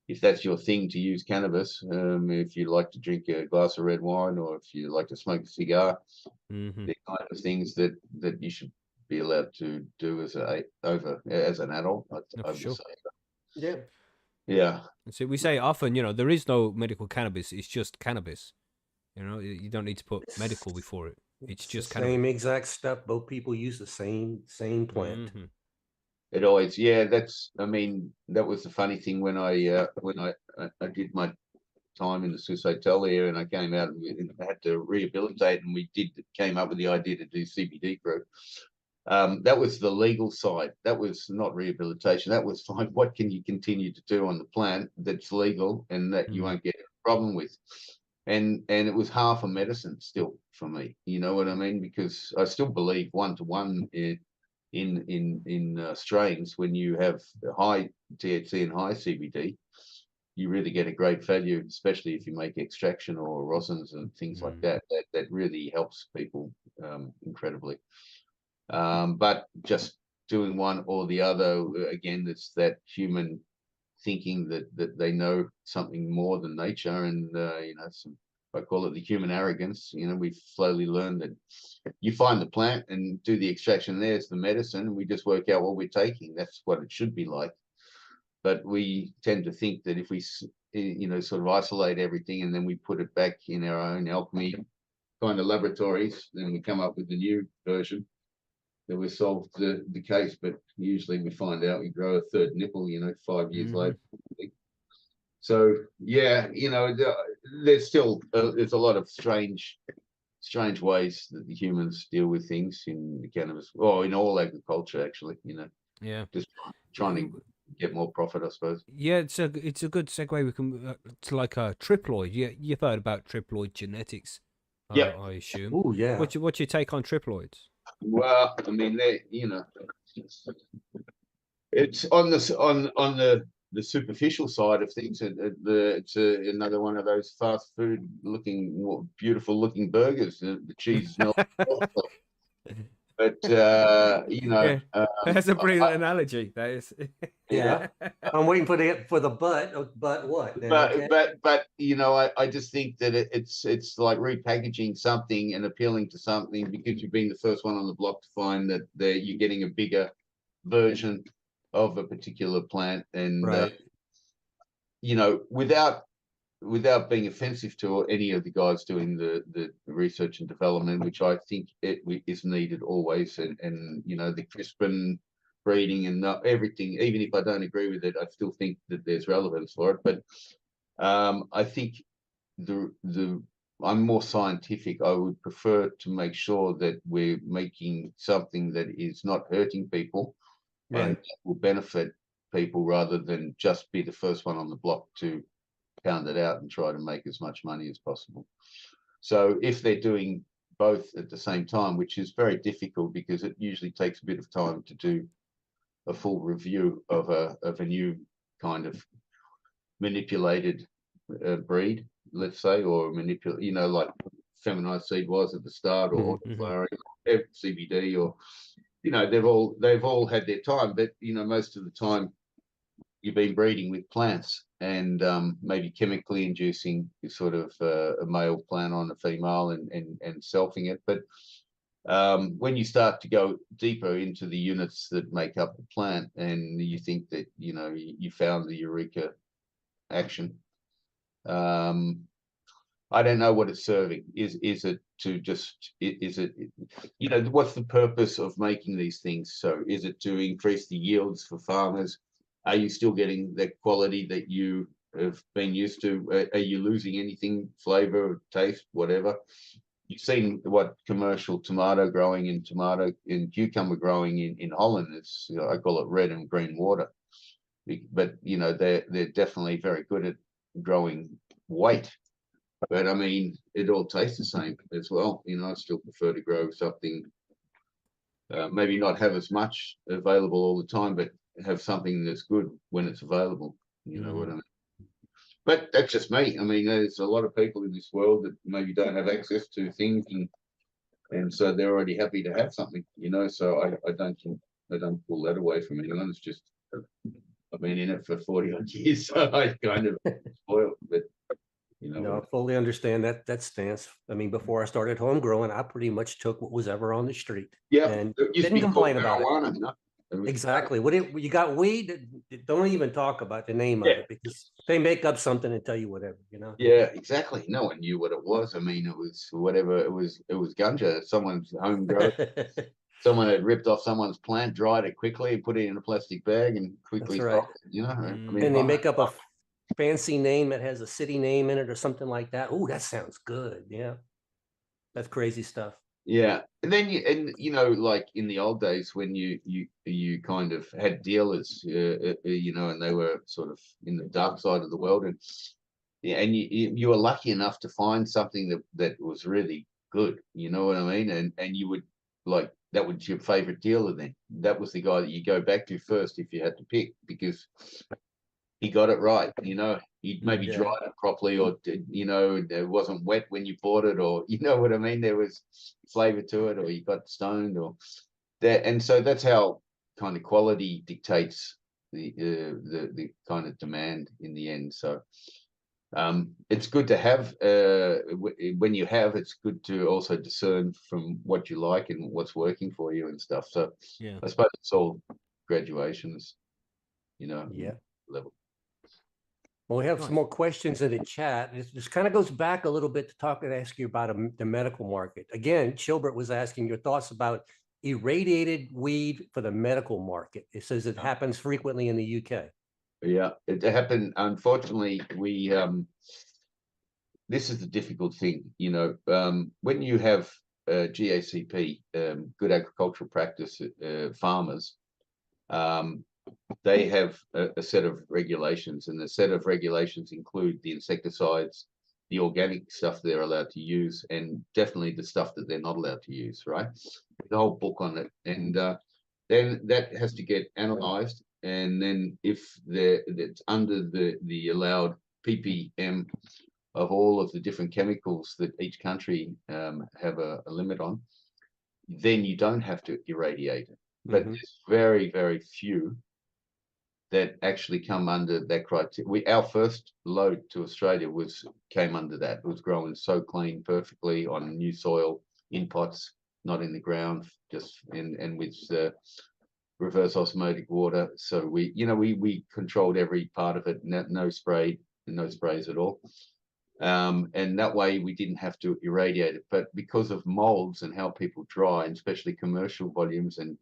Speaker 4: if that's your thing to use cannabis, if you like to drink a glass of red wine, or if you like to smoke a cigar, they're kind of things that you should be allowed to do as an adult. I'd
Speaker 1: sure.
Speaker 4: say. Yeah.
Speaker 1: So we say often, there is no medical cannabis. It's just cannabis. You don't need to put medical before it. It's just
Speaker 2: the same exact stuff. Both people use the same plant.
Speaker 4: It always, yeah, that's, I mean, that was the funny thing when I did my time in the Swiss Hotel there, and I came out and had to rehabilitate, and we came up with the idea to do CBD group. That was the legal side. That was not rehabilitation. That was like, what can you continue to do on the plant that's legal and that you won't get a problem with? And it was half a medicine still for me. You know what I mean? Because I still believe 1-to-1 in strains, when you have high THC and high CBD, you really get a great value, especially if you make extraction or rosins and things like that. That really helps people incredibly. But just doing one or the other, again, it's that human thinking that they know something more than nature, and you know, I call it the human arrogance. You know, we've slowly learned that you find the plant and do the extraction. There's the medicine, and we just work out what we're taking. That's what it should be like. But we tend to think that if we, you know, sort of isolate everything and then we put it back in our own alchemy kind of laboratories, then we come up with the new version, that we solved the case. But usually we find out we grow a third nipple, you know, 5 years later. So yeah, you know, there's still there's a lot of strange ways that the humans deal with things in the cannabis, or in all agriculture, actually. You know, just trying to get more profit, I suppose.
Speaker 1: Yeah, it's a good segue. We can to like a triploid. Yeah, you've heard about triploid genetics.
Speaker 4: Yeah,
Speaker 1: I assume.
Speaker 2: Oh yeah.
Speaker 1: What's your take on triploids?
Speaker 4: Well, I mean, they, you know, it's on the superficial side of things. It's another one of those fast food looking, beautiful looking burgers. The cheese is not. But you know,
Speaker 1: that's a brilliant analogy. That is.
Speaker 2: Yeah, I'm waiting for the but what?
Speaker 4: But you know, I just think that it's like repackaging something and appealing to something because you've been the first one on the block to find that you're getting a bigger version of a particular plant, and you know, without being offensive to any of the guys doing the research and development, which I think is needed always, and you know, the CRISPR breeding and everything, even if I don't agree with it, I still think that there's relevance for it. But I think I'm more scientific. I would prefer to make sure that we're making something that is not hurting people and will benefit people, rather than just be the first one on the block to pound it out and try to make as much money as possible. So if they're doing both at the same time, which is very difficult because it usually takes a bit of time to do a full review of a new kind of manipulated breed, let's say, or you know, like feminized seed was at the start, or Autoflowering, CBD, or you know, they've all had their time, but you know, most of the time you've been breeding with plants and maybe chemically inducing sort of a male plant on a female and selfing it. But when you start to go deeper into the units that make up the plant, and you think that, you know, you found the eureka action, I don't know what it's serving. Is it to just, is it, you know, what's the purpose of making these things? So is it to increase the yields for farmers? Are you still getting the quality that you have been used to? Are you losing anything, flavor, taste, whatever? You've seen what commercial tomato growing and cucumber growing in Holland is, you know, I call it red and green water. But, you know, they're definitely very good at growing weight. But I mean, it all tastes the same as well. You know, I still prefer to grow something, maybe not have as much available all the time, but have something that's good when it's available. You know what I mean? But that's just me. I mean, there's a lot of people in this world that maybe don't have access to things, and so they're already happy to have something. You know, so I don't pull that away from anyone. It's just I've been in it for 40 odd years, so I kind of spoiled. But you know,
Speaker 2: no, I fully understand that stance. I mean, before I started home growing, I pretty much took what was ever on the street.
Speaker 4: Yeah,
Speaker 2: and didn't complain about it.
Speaker 4: No?
Speaker 2: Exactly. What you got weed? Don't even talk about the name of it, because they make up something and tell you whatever, you know.
Speaker 4: Yeah, exactly. No one knew what it was. I mean, it was whatever. It was ganja. Someone's homegrown. someone had ripped off someone's plant, dried it quickly, and put it in a plastic bag, and quickly
Speaker 2: That's right.
Speaker 4: sold it, you know. I
Speaker 1: Mm.
Speaker 4: mean,
Speaker 2: And they make up a fancy name that has a city name in it or something like that. Oh, that sounds good. Yeah, that's crazy stuff.
Speaker 4: yeah, and then you know, like in the old days when you kind of had dealers, you know, and they were sort of in the dark side of the world, and yeah, and you were lucky enough to find something that was really good, you know what I mean, and you would like that was your favorite dealer then. That was the guy that you go back to first if you had to pick, because he got it right, you know. He'd maybe
Speaker 2: Yeah.
Speaker 4: dried it properly, or you know, it wasn't wet when you bought it, or you know what I mean. There was flavor to it, or you got stoned, or that, and so that's how kind of quality dictates the kind of demand in the end. So it's good to have when you have. It's good to also discern from what you like and what's working for you and stuff. So
Speaker 1: Yeah.
Speaker 4: I suppose it's all graduations, you know,
Speaker 2: Yeah.
Speaker 4: level.
Speaker 2: Well, we have
Speaker 1: Nice.
Speaker 2: some more questions in the chat. This kind of goes back a little bit to talk and ask you about the medical market. Again, Chilbert was asking your thoughts about irradiated weed for the medical market. It says it happens frequently in the UK.
Speaker 4: Yeah, it happened. Unfortunately, we this is the difficult thing, you know, when you have GACP, good agricultural practice farmers, they have a set of regulations, and the set of regulations include the insecticides, the organic stuff they're allowed to use, and definitely the stuff that they're not allowed to use, right? The whole book on it. And then that has to get analyzed. And then if it's under the allowed ppm of all of the different chemicals that each country have a limit on, then you don't have to irradiate it. But there's very, very few that actually come under that criteria. Our first load to Australia came under that. It was growing so clean, perfectly on new soil, in pots, not in the ground, just and with reverse osmotic water. So we controlled every part of it. No sprays at all. And that way we didn't have to irradiate it. But because of molds and how people dry, and especially commercial volumes and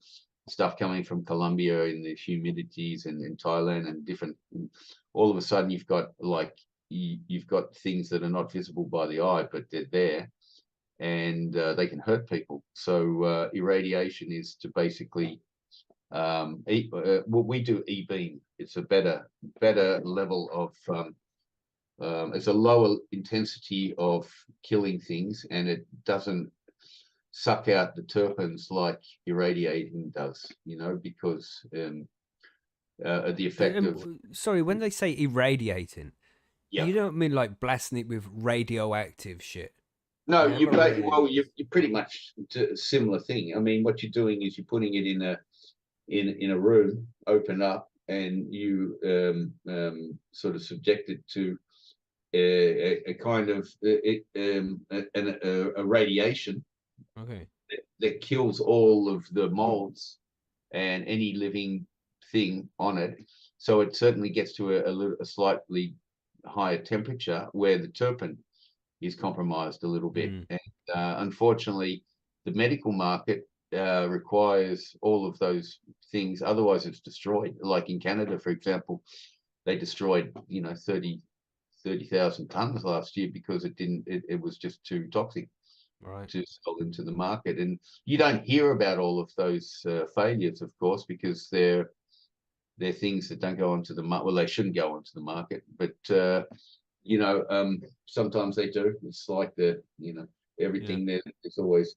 Speaker 4: stuff coming from Colombia in the humidities and in Thailand and different, all of a sudden you've got things that are not visible by the eye, but they're there, and they can hurt people. So irradiation is to basically what we do e-beam. It's a better level of it's a lower intensity of killing things, and it doesn't suck out the terpenes like irradiating does, you know, because the effect of
Speaker 1: sorry, when they say irradiating,
Speaker 4: yeah,
Speaker 1: you don't mean like blasting it with radioactive shit?
Speaker 4: no,
Speaker 2: Yeah,
Speaker 4: you're pretty much a similar thing. I mean, what you're doing is you're putting it in a room, open up, and you sort of subject it to a kind of a radiation.
Speaker 1: Okay.
Speaker 4: That kills all of the molds and any living thing on it. So it certainly gets to a slightly higher temperature where the terpene is compromised a little bit. And unfortunately, the medical market requires all of those things. Otherwise, it's destroyed. Like in Canada, for example, they destroyed 30,000 tons last year because it was just too toxic to sell into the market. And you don't hear about all of those failures, of course, because they're things that don't go onto the market. Well, they shouldn't go onto the market, but sometimes they do. It's like everything there is always.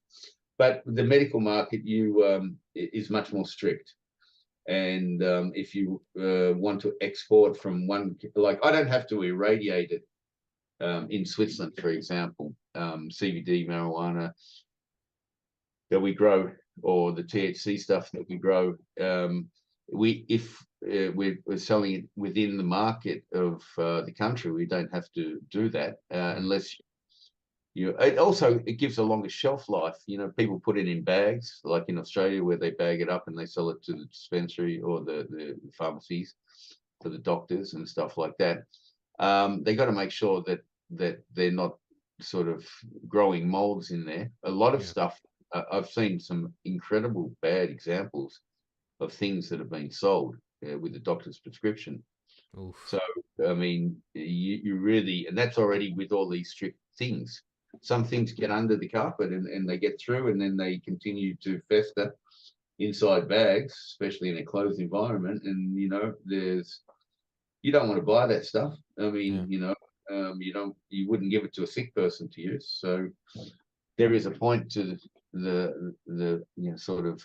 Speaker 4: But the medical market is much more strict. And if you want to export from one, like I don't have to irradiate it in Switzerland, for example, CBD marijuana that we grow, or the THC stuff that we grow, if we're selling it within the market of the country, we don't have to do that unless it gives a longer shelf life. People put it in bags, like in Australia, where they bag it up and they sell it to the dispensary or the pharmacies, to the doctors and stuff like that. They got to make sure that they're not sort of growing molds in there. A lot of stuff I've seen some incredible bad examples of things that have been sold with the doctor's prescription.
Speaker 1: Oof.
Speaker 4: So, I mean, you really, and that's already with all these strict things. Some things get under the carpet and they get through, and then they continue to fester inside bags, especially in a closed environment. And, you know, you don't want to buy that stuff. I mean, you know, you wouldn't give it to a sick person to use. So there is a point to the you know, sort of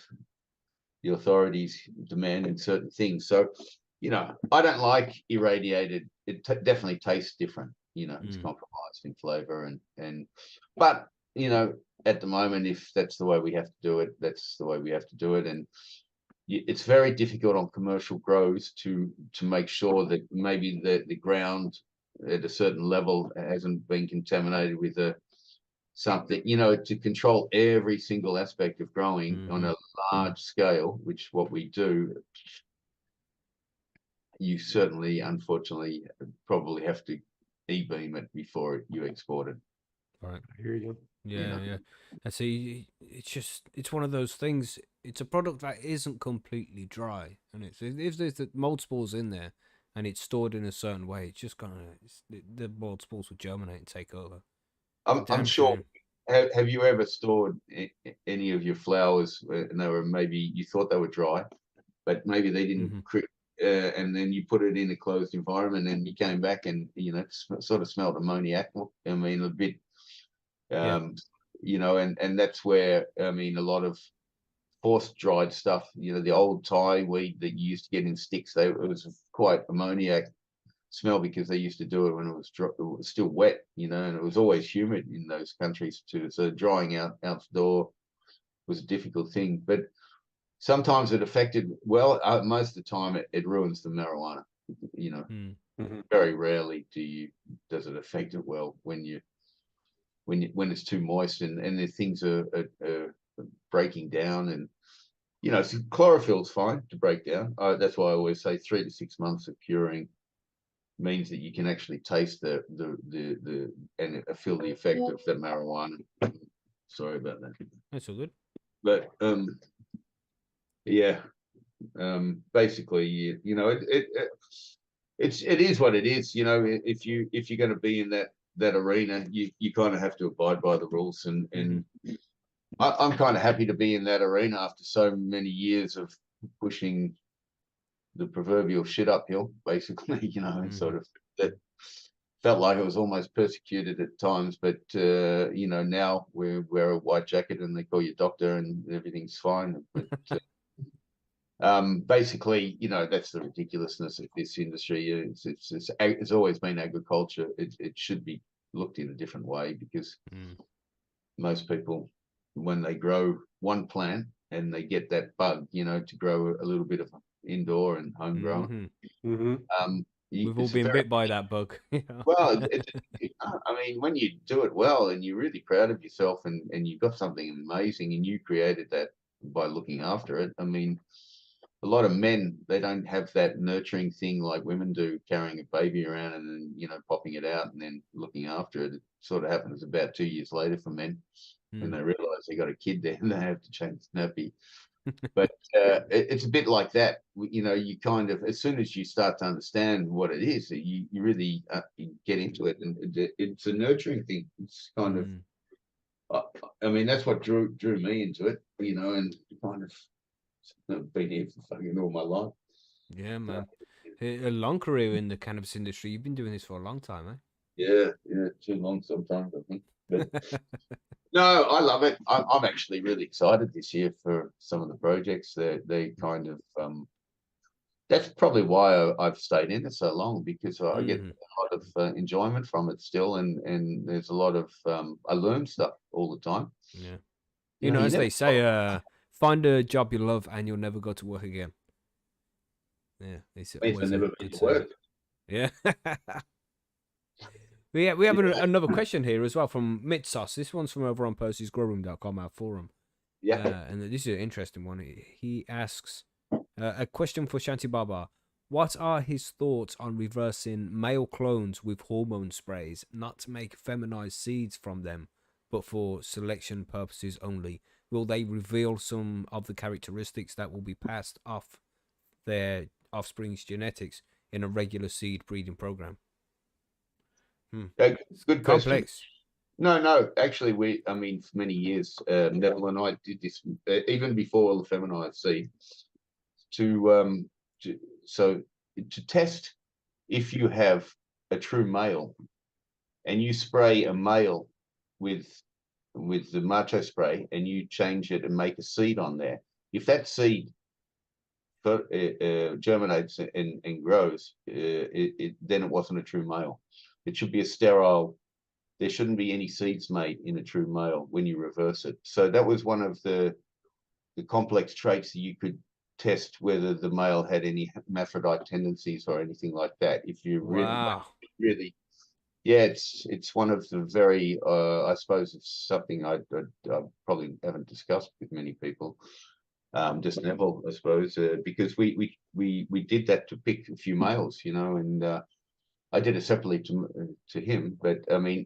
Speaker 4: the authorities demanding certain things. So, you know, I don't like irradiated. It definitely tastes different. You know, it's compromised in flavor but you know, at the moment, if that's the way we have to do it, that's the way we have to do it. And it's very difficult on commercial grows to make sure that maybe the ground at a certain level hasn't been contaminated with something, you know, to control every single aspect of growing on a large scale, which what we do. You certainly, unfortunately, probably have to e-beam it before you export it.
Speaker 1: Right.
Speaker 2: I hear you.
Speaker 1: Yeah,
Speaker 4: You know?
Speaker 1: yeah. And see, it's one of those things. It's a product that isn't completely dry, and if there's the mold spores in there, and it's stored in a certain way, it's just the mold spores will germinate and take over.
Speaker 4: I'm sure. Have you ever stored any of your flowers and they were, maybe you thought they were dry, but maybe they didn't and then you put it in a closed environment and you came back and, you know, sort of smelled ammoniac. I mean, a bit, you know, and that's where, I mean, a lot of forced dried stuff, you know, the old Thai weed that you used to get in sticks, it was quite ammoniac smell because they used to do it when it was still wet, you know, and it was always humid in those countries too. So drying outdoor was a difficult thing, but sometimes it affected, well, most of the time it ruins the marijuana, you know. Very rarely does it affect it well when it's too moist and the things are breaking down. And, you know, so chlorophyll's fine to break down. That's why I always say 3 to 6 months of curing means that you can actually taste the and feel the effect of the marijuana. Sorry about that.
Speaker 1: That's all good.
Speaker 4: But yeah, basically, you know, it is what it is. You know, if you're going to be in that arena, you kind of have to abide by the rules. And I'm kind of happy to be in that arena after so many years of pushing the proverbial shit uphill, basically. You know, and sort of that felt like it was almost persecuted at times. But you know, now we wear a white jacket and they call you doctor and everything's fine. But basically, you know, that's the ridiculousness of this industry. It's always been agriculture. It should be looked in a different way because most people, when they grow one plant and they get that bug, you know, to grow a little bit of indoor and homegrown.
Speaker 1: We've all been bit by that bug.
Speaker 4: Well, I mean, when you do it well and you're really proud of yourself and you've got something amazing and you created that by looking after it. I mean, a lot of men, they don't have that nurturing thing like women do, carrying a baby around and then, you know, popping it out and then looking after it. It sort of happens about 2 years later for men when they realize they got a kid there and they have to change the nappy. But it's a bit like that. You know, you kind of, as soon as you start to understand what it is, you really you get into it. And it's a nurturing thing. It's kind of, I mean, that's what drew me into it, you know, and kind of, I've been here for fucking all my life.
Speaker 1: Yeah, man. A long career in the cannabis industry. You've been doing this for a long time, eh?
Speaker 4: Yeah, too long sometimes, I think. But no, I love it. I'm actually really excited this year for some of the projects. They kind of that's probably why I've stayed in it so long, because I get a lot of enjoyment from it still, and there's a lot of I learn stuff all the time.
Speaker 1: Yeah. You know, as they say, find a job you love and you'll never go to work again. Yeah, it's always
Speaker 4: never been to work.
Speaker 1: Yeah. we have another question here as well from Mitsos. This one's from over on percysgrowroom.com, our forum.
Speaker 4: Yeah.
Speaker 1: And this is an interesting one. He asks a question for Shanti Baba. What are his thoughts on reversing male clones with hormone sprays, not to make feminized seeds from them, but for selection purposes only? will they reveal some of the characteristics that will be passed off their offspring's genetics in a regular seed breeding program?
Speaker 4: Good question.
Speaker 1: Complex.
Speaker 4: No, actually, I mean, for many years, Neville and I did this even before the feminized seed to test if you have a true male and you spray a male with the macho spray and you change it and make a seed on there. If that seed germinates and grows, then it wasn't a true male. It should be a sterile. There shouldn't be any seeds made in a true male when you reverse it. So that was one of the complex traits that you could test whether the male had any hermaphrodite tendencies or anything like that. If you really, yeah, it's one of the very, I suppose it's something I probably haven't discussed with many people. Just Neville, I suppose, because we did that to pick a few males, you know, and I did it separately to him. But I mean,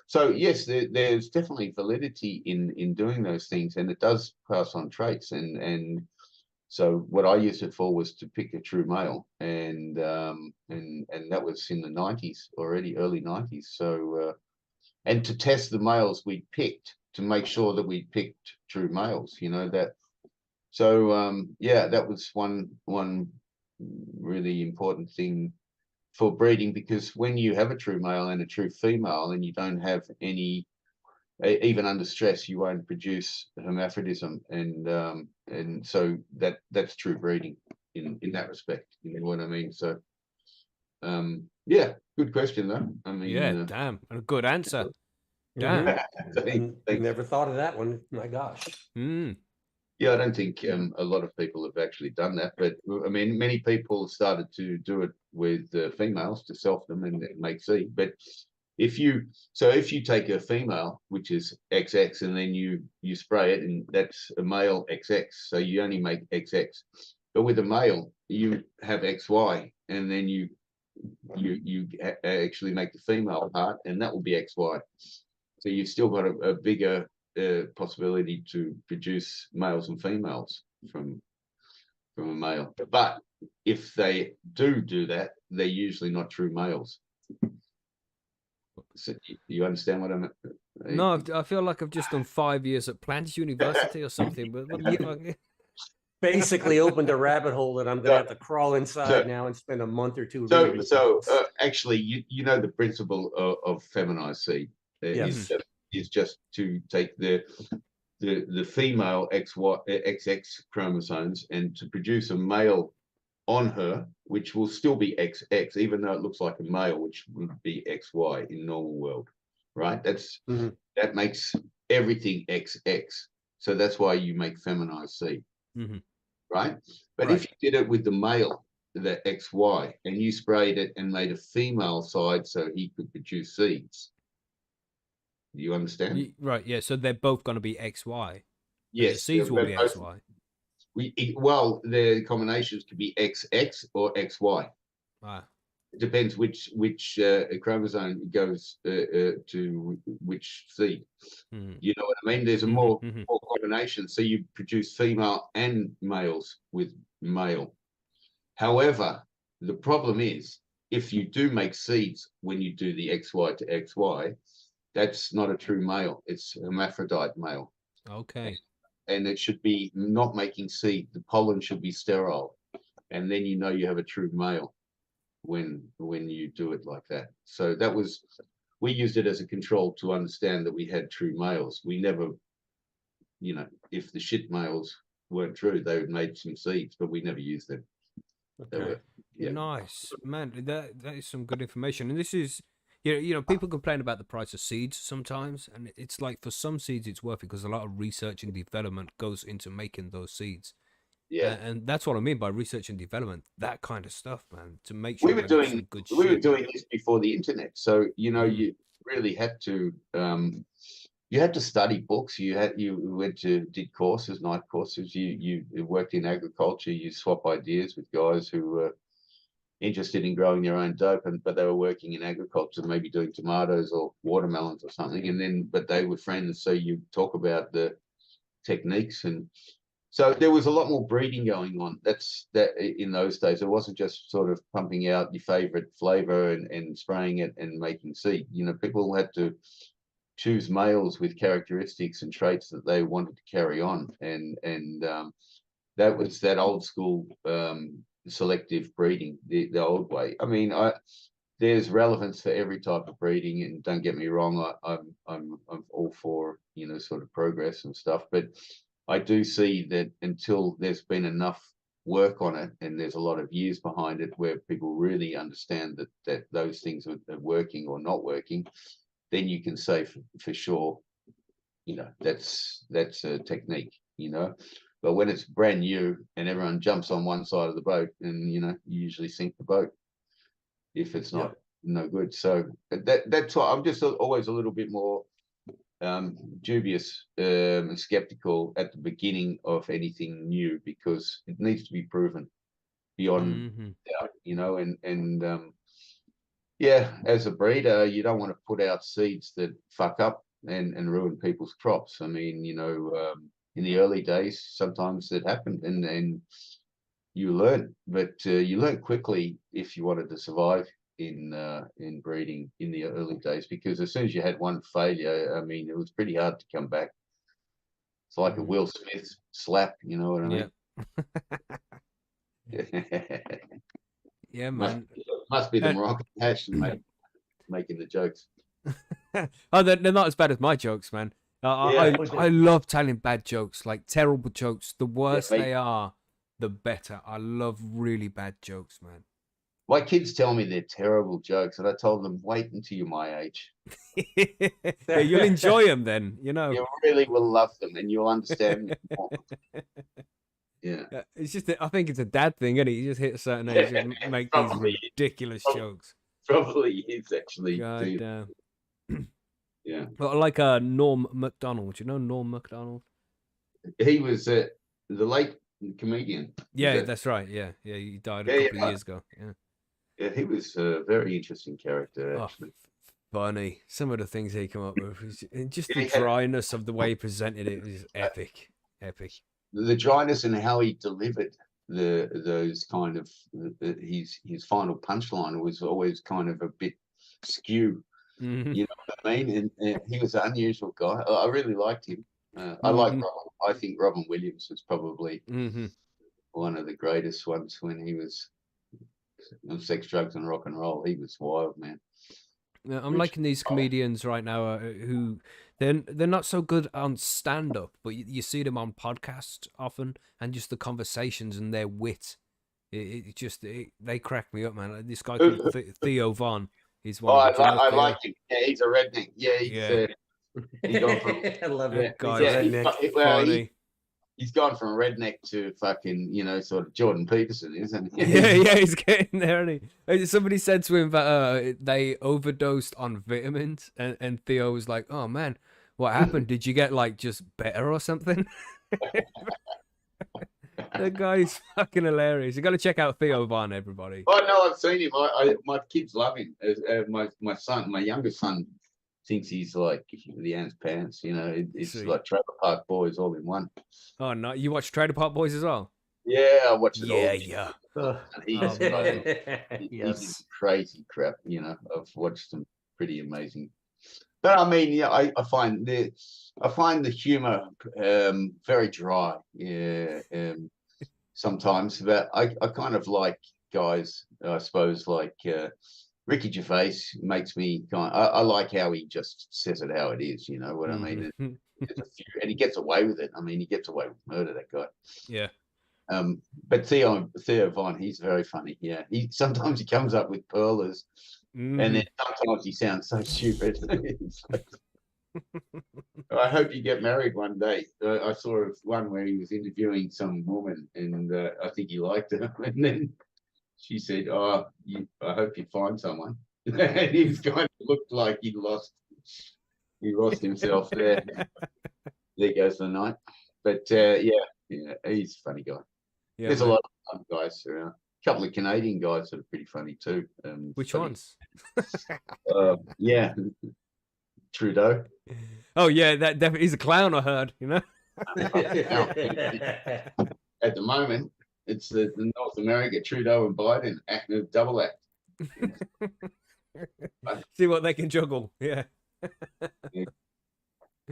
Speaker 4: so yes, there's definitely validity in doing those things, and it does pass on traits. And so what I used it for was to pick a true male, and that was in the 90s already, early 90s. So and to test the males we picked to make sure that we picked true males, you know that. So yeah, that was one really important thing for breeding, because when you have a true male and a true female and you don't have any, even under stress, you won't produce hermaphrodism, and so that's true breeding in that respect. You know what I mean? So yeah, good question though. I mean,
Speaker 1: yeah, damn, and a good answer. Damn.
Speaker 2: Never thought of that one. My gosh.
Speaker 4: Yeah, I don't think a lot of people have actually done that, but I mean, many people started to do it with females to self them and make seed. But if you take a female, which is XX, and then you spray it, and that's a male XX, so you only make XX. But with a male, you have XY, and then you actually make the female part, and that will be XY. So you've still got a bigger possibility to produce males and females from a male. But if they do that, they're usually not true males. So you understand what I mean?
Speaker 1: No, I feel like I've just done 5 years at Plants University or something. But what the fuck?
Speaker 2: Basically opened a rabbit hole that I'm going to have to crawl inside now and spend a month or two reading.
Speaker 4: So actually, you know the principle of feminized seed is just to take the female XX chromosomes and to produce a male on her, which will still be XX, even though it looks like a male, which would be XY in normal world, right? That makes everything XX. So that's why you make feminized seed, right? But if you did it with the male, the XY, and you sprayed it and made a female side so he could produce seeds, do you understand?
Speaker 1: Right, yeah. So they're both going to be XY.
Speaker 4: Yes,
Speaker 1: the seeds will be XY.
Speaker 4: Well, the combinations could be XX or XY. It depends which chromosome goes to which seed. You know what I mean? There's a more combination, so you produce female and males with male. However, the problem is if you do make seeds when you do the XY to XY, that's not a true male. It's a hermaphrodite male.
Speaker 1: Okay.
Speaker 4: And it should be not making seed. The pollen should be sterile, and then you know you have a true male when you do it like that. So we used it as a control to understand that we had true males. We never, you know, if the shit males weren't true, they would made some seeds, but we never used them.
Speaker 1: Okay. Nice, man. That is some good information. And this is, you know, people complain about the price of seeds sometimes, and it's like for some seeds it's worth it because a lot of research and development goes into making those seeds. Yeah, and that's what I mean by research and development, that kind of stuff, man. To make sure
Speaker 4: we were doing this before the internet, so you know you really had to study books. You did courses, night courses. You worked in agriculture. You swap ideas with guys who were interested in growing their own dope, but they were working in agriculture, maybe doing tomatoes or watermelons or something. And then, but they were friends, so you talk about the techniques. And so there was a lot more breeding going on. That's that in those days. It wasn't just sort of pumping out your favorite flavor and spraying it and making seed. You know, people had to choose males with characteristics and traits that they wanted to carry on. And that was that old school selective breeding, the old way. I mean, there's relevance for every type of breeding, and don't get me wrong, I'm all for, you know, sort of progress and stuff, but I do see that until there's been enough work on it and there's a lot of years behind it where people really understand that those things are working or not working, then you can say for sure, you know, that's a technique, you know. But when it's brand new and everyone jumps on one side of the boat, and you know, you usually sink the boat if it's not no good. So that's why I'm just always a little bit more dubious and skeptical at the beginning of anything new, because it needs to be proven beyond doubt, you know. And yeah, as a breeder, you don't want to put out seeds that fuck up and ruin people's crops. I mean, you know, in the early days, sometimes it happened, and you learn, but you learn quickly if you wanted to survive in breeding in the early days, because as soon as you had one failure, I mean, it was pretty hard to come back. It's like a Will Smith slap, you know what I mean?
Speaker 1: Yeah. Yeah, man.
Speaker 4: Must be the Moroccan hash making the jokes.
Speaker 1: Oh, they're not as bad as my jokes, man. I love telling bad jokes, like terrible jokes. The worse they are, the better. I love really bad jokes, man.
Speaker 4: My kids tell me they're terrible jokes, and I told them, wait until you're my age.
Speaker 1: Yeah, you'll enjoy them then, you know.
Speaker 4: You really will love them, and you'll understand them more. Yeah.
Speaker 1: It's just, I think it's a dad thing, isn't it? You just hit a certain age and make these ridiculous jokes.
Speaker 4: Probably is, actually.
Speaker 1: God damn.
Speaker 4: Yeah.
Speaker 1: But like Norm Macdonald. Do you know Norm Macdonald?
Speaker 4: He was the late comedian.
Speaker 1: Yeah, that's right. Yeah, he died a couple of years ago.
Speaker 4: Yeah, he was a very interesting character, actually.
Speaker 1: Funny. Some of the things he came up with, just the dryness of the way he presented it is epic.
Speaker 4: The dryness and how he delivered those kind of his final punchline was always kind of a bit skew. You know what I mean? And he was an unusual guy. I really liked him. I like Robin. I think Robin Williams was probably one of the greatest ones when he was on Sex, Drugs, and Rock and Roll. He was wild, man.
Speaker 1: Yeah, I'm liking these comedians right now who they're not so good on stand up, but you see them on podcasts often, and just the conversations and their wit. They crack me up, man. This guy called Theo Von. He's one.
Speaker 4: I like him. Yeah, he's a redneck. Yeah, he's gone from.
Speaker 2: I love it.
Speaker 1: Redneck.
Speaker 4: He's gone from redneck to fucking, you know, sort of Jordan Peterson, isn't he?
Speaker 1: Yeah, he's getting there, isn't he? Somebody said to him that they overdosed on vitamins, and Theo was like, "Oh man, what happened? Did you get like just better or something?" The guy's fucking hilarious. You got to check out Theo Von, everybody.
Speaker 4: Oh no, I've seen him. My kids love him. My youngest son thinks he's like the Ant's pants. You know, it's like Trailer Park Boys all in one.
Speaker 1: Oh no, you watch Trailer Park Boys as well?
Speaker 4: Yeah, I watch it all.
Speaker 1: Yeah.
Speaker 4: He's crazy crap. You know, I've watched some pretty amazing. But I mean, yeah, I find the humor very dry. Yeah, sometimes. But I kind of like guys, I suppose, like Ricky Gervais makes me I like how he just says it how it is. You know what I mean? And he gets away with it. I mean, he gets away with murder, that guy.
Speaker 1: Yeah.
Speaker 4: But Theo Von, he's very funny. Yeah, sometimes he comes up with pearlers, and then sometimes he sounds so stupid. I hope you get married one day. I saw one where he was interviewing some woman, and I think he liked her, and then she said, "Oh, I hope you find someone." And he was kind of looked like he lost himself there. There goes the night. But yeah, he's a funny guy. Yeah, there's a lot of fun guys around. A couple of Canadian guys that are pretty funny too.
Speaker 1: Which ones?
Speaker 4: Yeah, Trudeau.
Speaker 1: Oh yeah, that definitely, he's a clown. I heard, you know.
Speaker 4: At the moment, it's the North America, Trudeau and Biden double act.
Speaker 1: See what they can juggle. Yeah.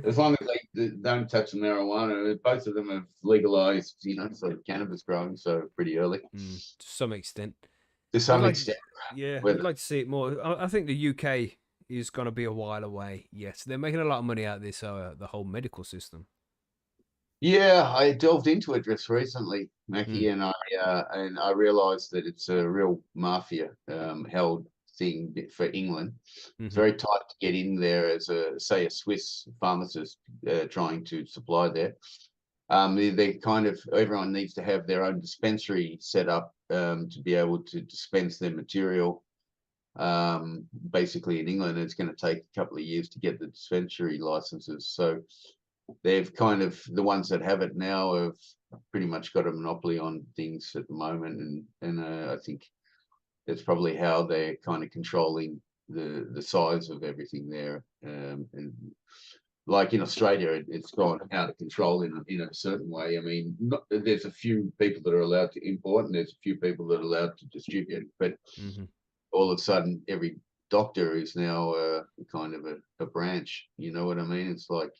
Speaker 4: As long as they don't touch the marijuana, both of them have legalized, sort of cannabis growing, so pretty early.
Speaker 1: To some extent.
Speaker 4: To some extent.
Speaker 1: Yeah,
Speaker 4: Whether...
Speaker 1: I'd like to see it more. I think the UK is going to be a while away. Yes, they're making a lot of money out of this, the whole medical system.
Speaker 4: Yeah, I delved into it just recently, Mackie, and I realised that it's a real mafia held thing for England. It's very tight to get in there as a Swiss pharmacist trying to supply there. They kind of, everyone needs to have their own dispensary set up to be able to dispense their material. Basically in England, it's going to take a couple of years to get the dispensary licenses. So they've kind of, the ones that have it now have pretty much got a monopoly on things at the moment. And I think that's probably how they're kind of controlling the size of everything there. And like in Australia, it's gone out of control in a certain way. I mean, there's a few people that are allowed to import and there's a few people that are allowed to distribute, but all of a sudden every doctor is now kind of a branch, you know what I mean? It's like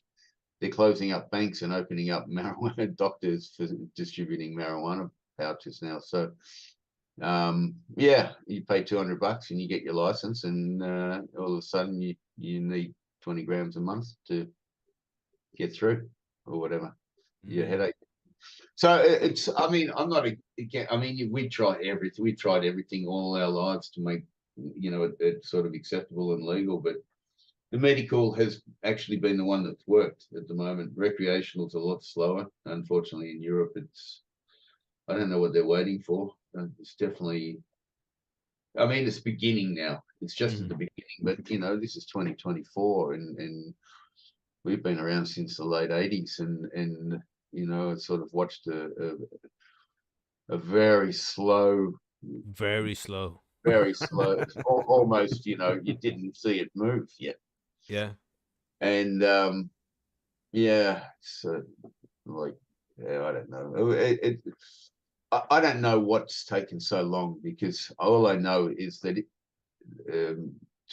Speaker 4: they're closing up banks and opening up marijuana doctors for distributing marijuana pouches now. So yeah, you pay $200 and you get your license, and all of a sudden you need 20 grams a month to get through or whatever your headache. So it's, I mean, I'm not again. I mean, we tried everything. We tried everything all our lives to make it sort of acceptable and legal, but the medical has actually been the one that's worked at the moment. Recreational is a lot slower. Unfortunately, in Europe, I don't know what they're waiting for. It's definitely, I mean, it's beginning now. It's just at the beginning, but this is 2024 and we've been around since the late 80s and sort of watched a very slow, almost, you didn't see it move yet.
Speaker 1: Yeah.
Speaker 4: And yeah, it's like, yeah, I don't know. I don't know what's taken so long, because all I know is that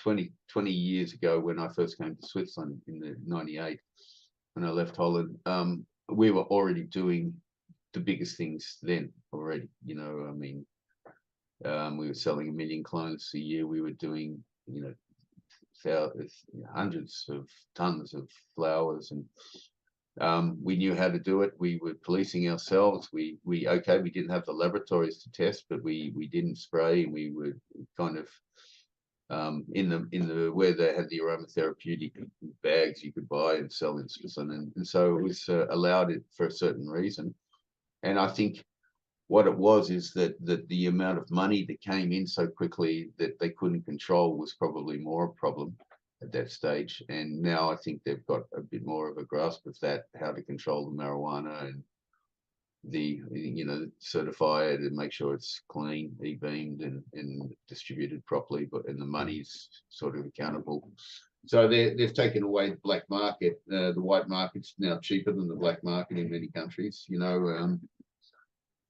Speaker 4: 20 years ago, when I first came to Switzerland in '98, when I left Holland, we were already doing the biggest things then already. I mean, we were selling 1 million clones a year. We were doing, hundreds of tons of flowers, and we knew how to do it. We were policing ourselves. We didn't have the laboratories to test, but we didn't spray, and we were kind of in the where they had the aromatherapeutic bags you could buy and sell in Switzerland, and so it was allowed it for a certain reason. And I think what it was is that the amount of money that came in so quickly that they couldn't control was probably more a problem at that stage. And now I think they've got a bit more of a grasp of that, how to control the marijuana and certify it and make sure it's clean, e-beamed and distributed properly, and the money's sort of accountable. So they've taken away the black market. The white market's now cheaper than the black market in many countries,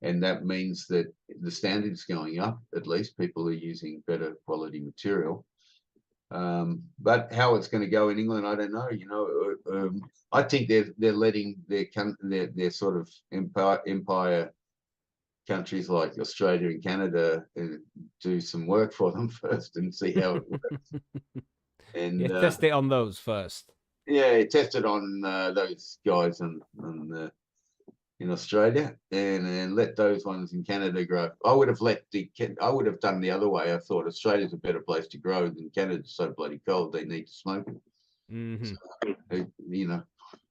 Speaker 4: and that means that the standard's going up. At least people are using better quality material. But how it's going to go in England, I don't know. I think they're letting their sort of empire countries like Australia and Canada do some work for them first and see how it works. And
Speaker 1: test it on those first.
Speaker 4: Yeah, test it on those guys in Australia, and let those ones in Canada grow. I would have done the other way. I thought Australia's a better place to grow than Canada's so bloody cold. They need to smoke it. So,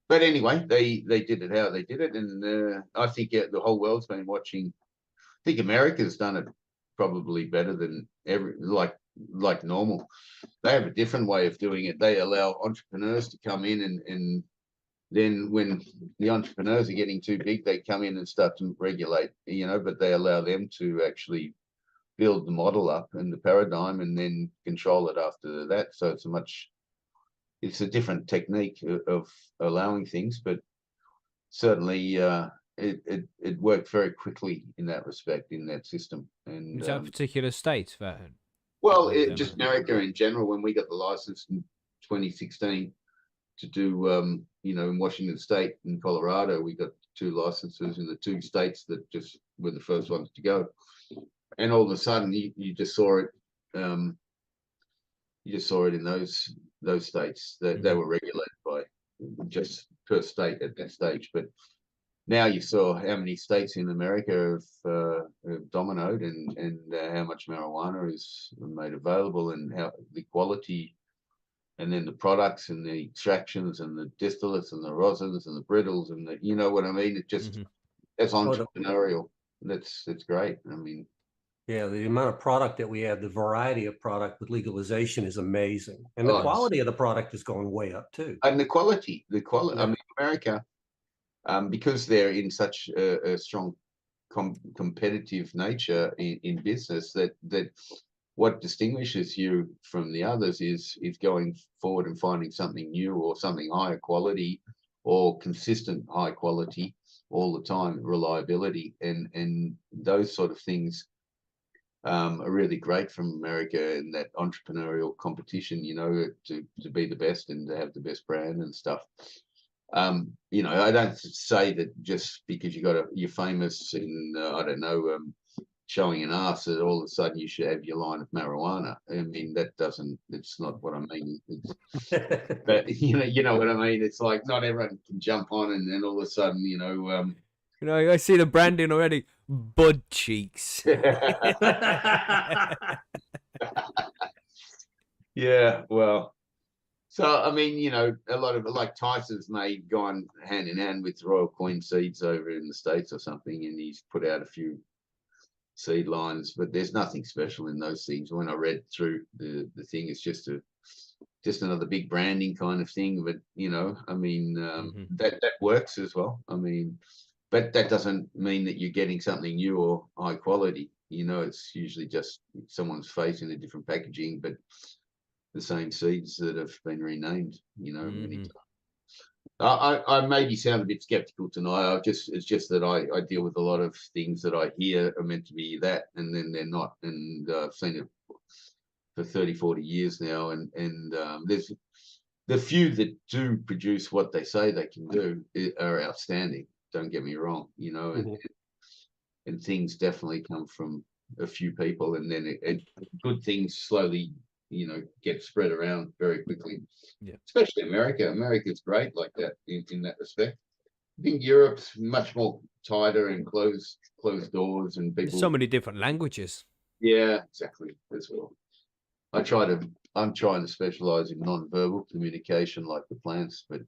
Speaker 4: but anyway, they did it how they did it, and I think the whole world's been watching. I think America's done it probably better than like normal. They have a different way of doing it. They allow entrepreneurs to come in and then when the entrepreneurs are getting too big, they come in and start to regulate, but they allow them to actually build the model up and the paradigm and then control it after that. So it's a different technique of allowing things, but certainly it worked very quickly in that respect, in that system. And
Speaker 1: Was that a particular state that?
Speaker 4: well,
Speaker 1: with them?
Speaker 4: just America in general. When we got the license in 2016 to do, you know, in Washington State and Colorado, we got 2 licenses in the 2 states that just were the first ones to go. And all of a sudden, you just saw it. You just saw it in those states that they were regulated by just per state at that stage. But now you saw how many states in America have dominoed, and how much marijuana is made available, and how the quality, and then the products and the extractions and the distillates and the rosins and the brittles and the, you know what I mean? It just, that's entrepreneurial. That's great. I mean,
Speaker 2: yeah, the amount of product that we have, the variety of product with legalization is amazing. And the quality of the product is going way up too.
Speaker 4: And the quality,
Speaker 2: Yeah.
Speaker 4: I mean, America, because they're in such a strong competitive nature in business, that what distinguishes you from the others is going forward and finding something new, or something higher quality, or consistent high quality all the time, reliability, and those sort of things are really great from America, in that entrepreneurial competition, you know, to be the best and to have the best brand and stuff. You know, I don't say that just because you're famous in I don't know, showing an ass, that all of a sudden you should have your line of marijuana. I mean, it's not what I mean. But you know what I mean. It's like not everyone can jump on, and then all of a sudden, you know,
Speaker 1: I see the branding already. Bud cheeks.
Speaker 4: Yeah, well, so I mean, you know, a lot of, like, Tyson's gone hand in hand with Royal Queen Seeds over in the States or something, and he's put out a few seed lines, but there's nothing special in those things. When I read through the thing, it's just another big branding kind of thing. But you know, I mean, that works as well. I mean, but that doesn't mean that you're getting something new or high quality. You know, it's usually just someone's face in a different packaging, but the same seeds that have been renamed, you know, many times. I maybe sound a bit skeptical tonight. It's just that I deal with a lot of things that I hear are meant to be that, and then they're not. And I've seen it for 30, 40 years now. And there's the few that do produce what they say they can do are outstanding. Don't get me wrong, you know, and things definitely come from a few people, and then good things slowly, you know, get spread around very quickly.
Speaker 1: Yeah,
Speaker 4: especially America. America's great like that in that respect. I think Europe's much more tighter and closed doors, and people.
Speaker 1: There's so many different languages.
Speaker 4: Yeah, exactly, as well. I'm trying to specialize in non-verbal communication, like the plants, but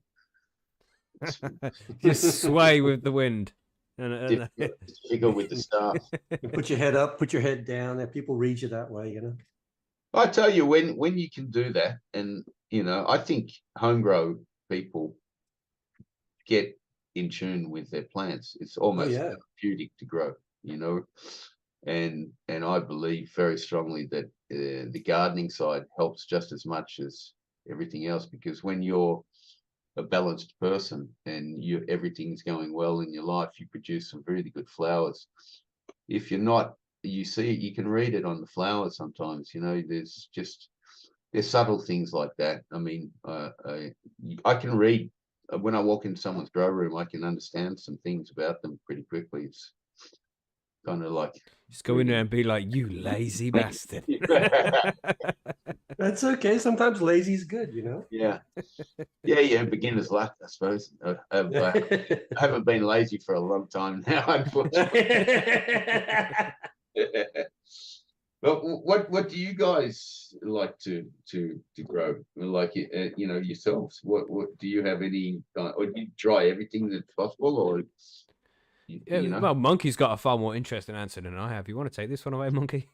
Speaker 1: just sway with the wind.
Speaker 4: Difficult with the staff.
Speaker 2: You put your head up, put your head down, and people read you that way, you know.
Speaker 4: I tell you, when you can do that, and you know, I think home grow people get in tune with their plants. It's almost therapeutic to grow, you know, and I believe very strongly that the gardening side helps just as much as everything else, because when you're a balanced person and everything's going well in your life, you produce some really good flowers. If you're not, you see it, you can read it on the flowers sometimes, you know. There's subtle things like that. I mean, I can read when I walk in someone's grow room. I can understand some things about them pretty quickly. It's kind of like
Speaker 1: just go in there and be like, "You lazy bastard."
Speaker 2: That's okay. Sometimes lazy is good, you know.
Speaker 4: Yeah. Beginner's luck, I suppose. I haven't been lazy for a long time now, unfortunately. But what do you guys like to grow? Like, you know, yourselves? What do you have any? Or do you try everything that's possible, or you know?
Speaker 1: Well, Monkey's got a far more interesting answer than I have. You want to take this one away, Monkey?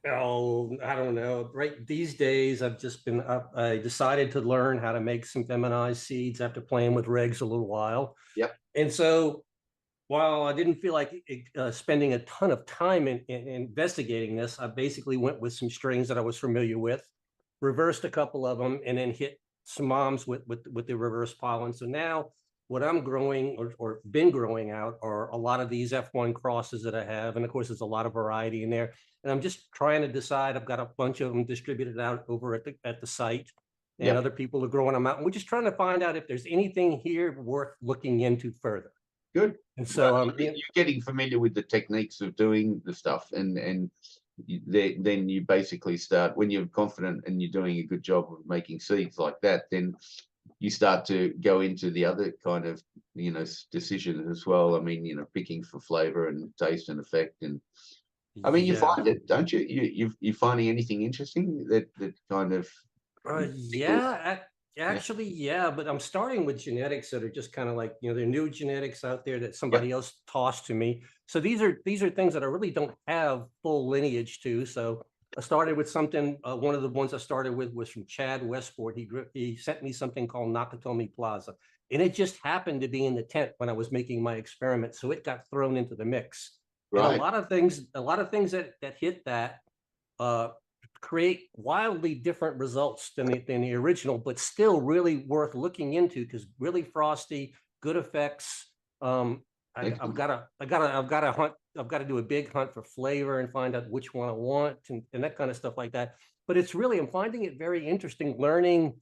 Speaker 2: Oh, I don't know. Right these days, I decided to learn how to make some feminized seeds after playing with regs a little while.
Speaker 4: Yep.
Speaker 2: And so, while I didn't feel like spending a ton of time in investigating this, I basically went with some strains that I was familiar with, reversed a couple of them, and then hit some moms with the reverse pollen. So now what I'm growing or been growing out are a lot of these F1 crosses that I have. And of course, there's a lot of variety in there. And I'm just trying to decide. I've got a bunch of them distributed out over at the site, and
Speaker 4: Yep.
Speaker 2: other people are growing them out. And we're just trying to find out if there's anything here worth looking into further.
Speaker 4: Good.
Speaker 2: And so
Speaker 4: Well, you're getting familiar with the techniques of doing the stuff, and then you basically start, when you're confident and you're doing a good job of making seeds like that, then you start to go into the other kind of, you know, decisions as well. I mean, you know, picking for flavor and taste and effect. And I mean, you find it, don't you? You finding anything interesting that kind of
Speaker 2: actually, yeah, but I'm starting with genetics that are just kind of like, you know, they're new genetics out there that somebody else tossed to me. So these are things that I really don't have full lineage to. So I started with something. One of the ones I started with was from Chad Westport. He sent me something called Nakatomi Plaza, and it just happened to be in the tent when I was making my experiment, so it got thrown into the mix. And
Speaker 4: right.
Speaker 2: a lot of things that hit that create wildly different results than the original, but still really worth looking into because really frosty, good effects. I've got to hunt. I've got to do a big hunt for flavor and find out which one I want and that kind of stuff like that. But it's really, I'm finding it very interesting, learning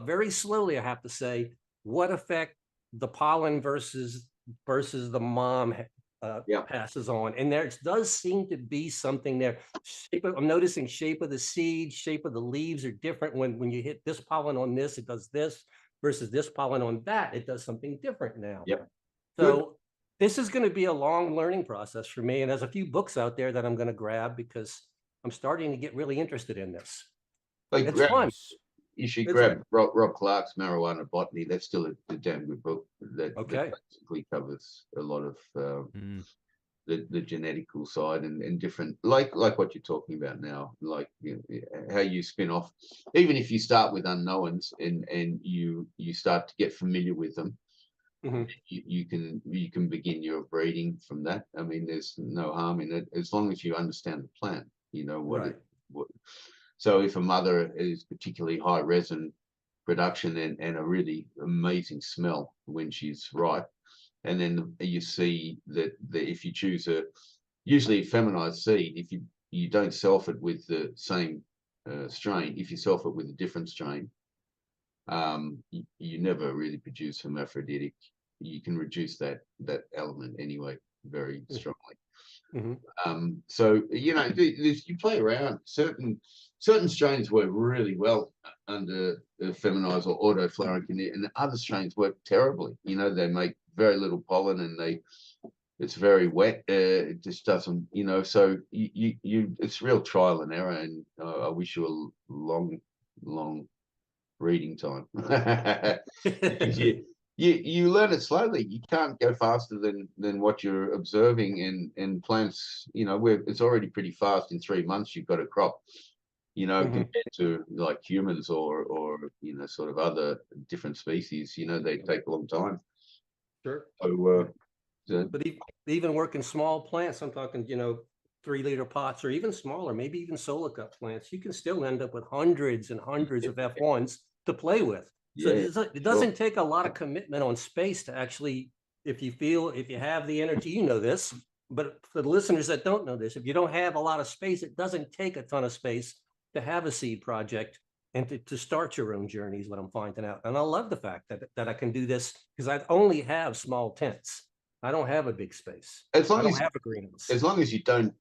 Speaker 2: very slowly, I have to say, what effect the pollen versus the mom passes on. And there does seem to be something there. I'm noticing shape of the seed, shape of the leaves are different. When you hit this pollen on this, it does this, versus this pollen on that, it does something different now.
Speaker 4: Yep.
Speaker 2: So this is going to be a long learning process for me. And there's a few books out there that I'm going to grab because I'm starting to get really interested in this.
Speaker 4: Like,
Speaker 2: it's fun.
Speaker 4: You should grab Rob Clark's Marijuana Botany. That's still a damn good book that basically covers a lot of the genetical side and different, like what you're talking about now, like, you know, how you spin off. Even if you start with unknowns and you start to get familiar with them, you can begin your breeding from that. I mean, there's no harm in it as long as you understand the plant. You know what So if a mother is particularly high resin production and a really amazing smell when she's ripe, and then you see that if you choose usually a feminized seed, if you don't self it with the same strain, if you self it with a different strain, you never really produce hermaphroditic. You can reduce that element anyway very strongly. So, you know, you play around. Certain strains work really well under feminized or autoflowering, and other strains work terribly. You know, they make very little pollen and it's very wet. It just doesn't, you know, so it's real trial and error. And I wish you a long reading time. You learn it slowly. You can't go faster than what you're observing, and plants, you know, it's already pretty fast. In 3 months you've got a crop, you know, compared to like humans or you know, sort of other different species. You know, they take a long time.
Speaker 2: Sure.
Speaker 4: So
Speaker 2: but even working small plants, I'm talking, you know, 3-liter pots or even smaller, maybe even solo cup plants, you can still end up with hundreds and hundreds of F1s to play with. So it doesn't take a lot of commitment on space to actually, if you have the energy, you know this, but for the listeners that don't know this, if you don't have a lot of space, it doesn't take a ton of space to have a seed project and to start your own journey is what I'm finding out. And I love the fact that I can do this because I only have small tents. I don't have a big space. I don't have a greenhouse.
Speaker 4: As long as you don't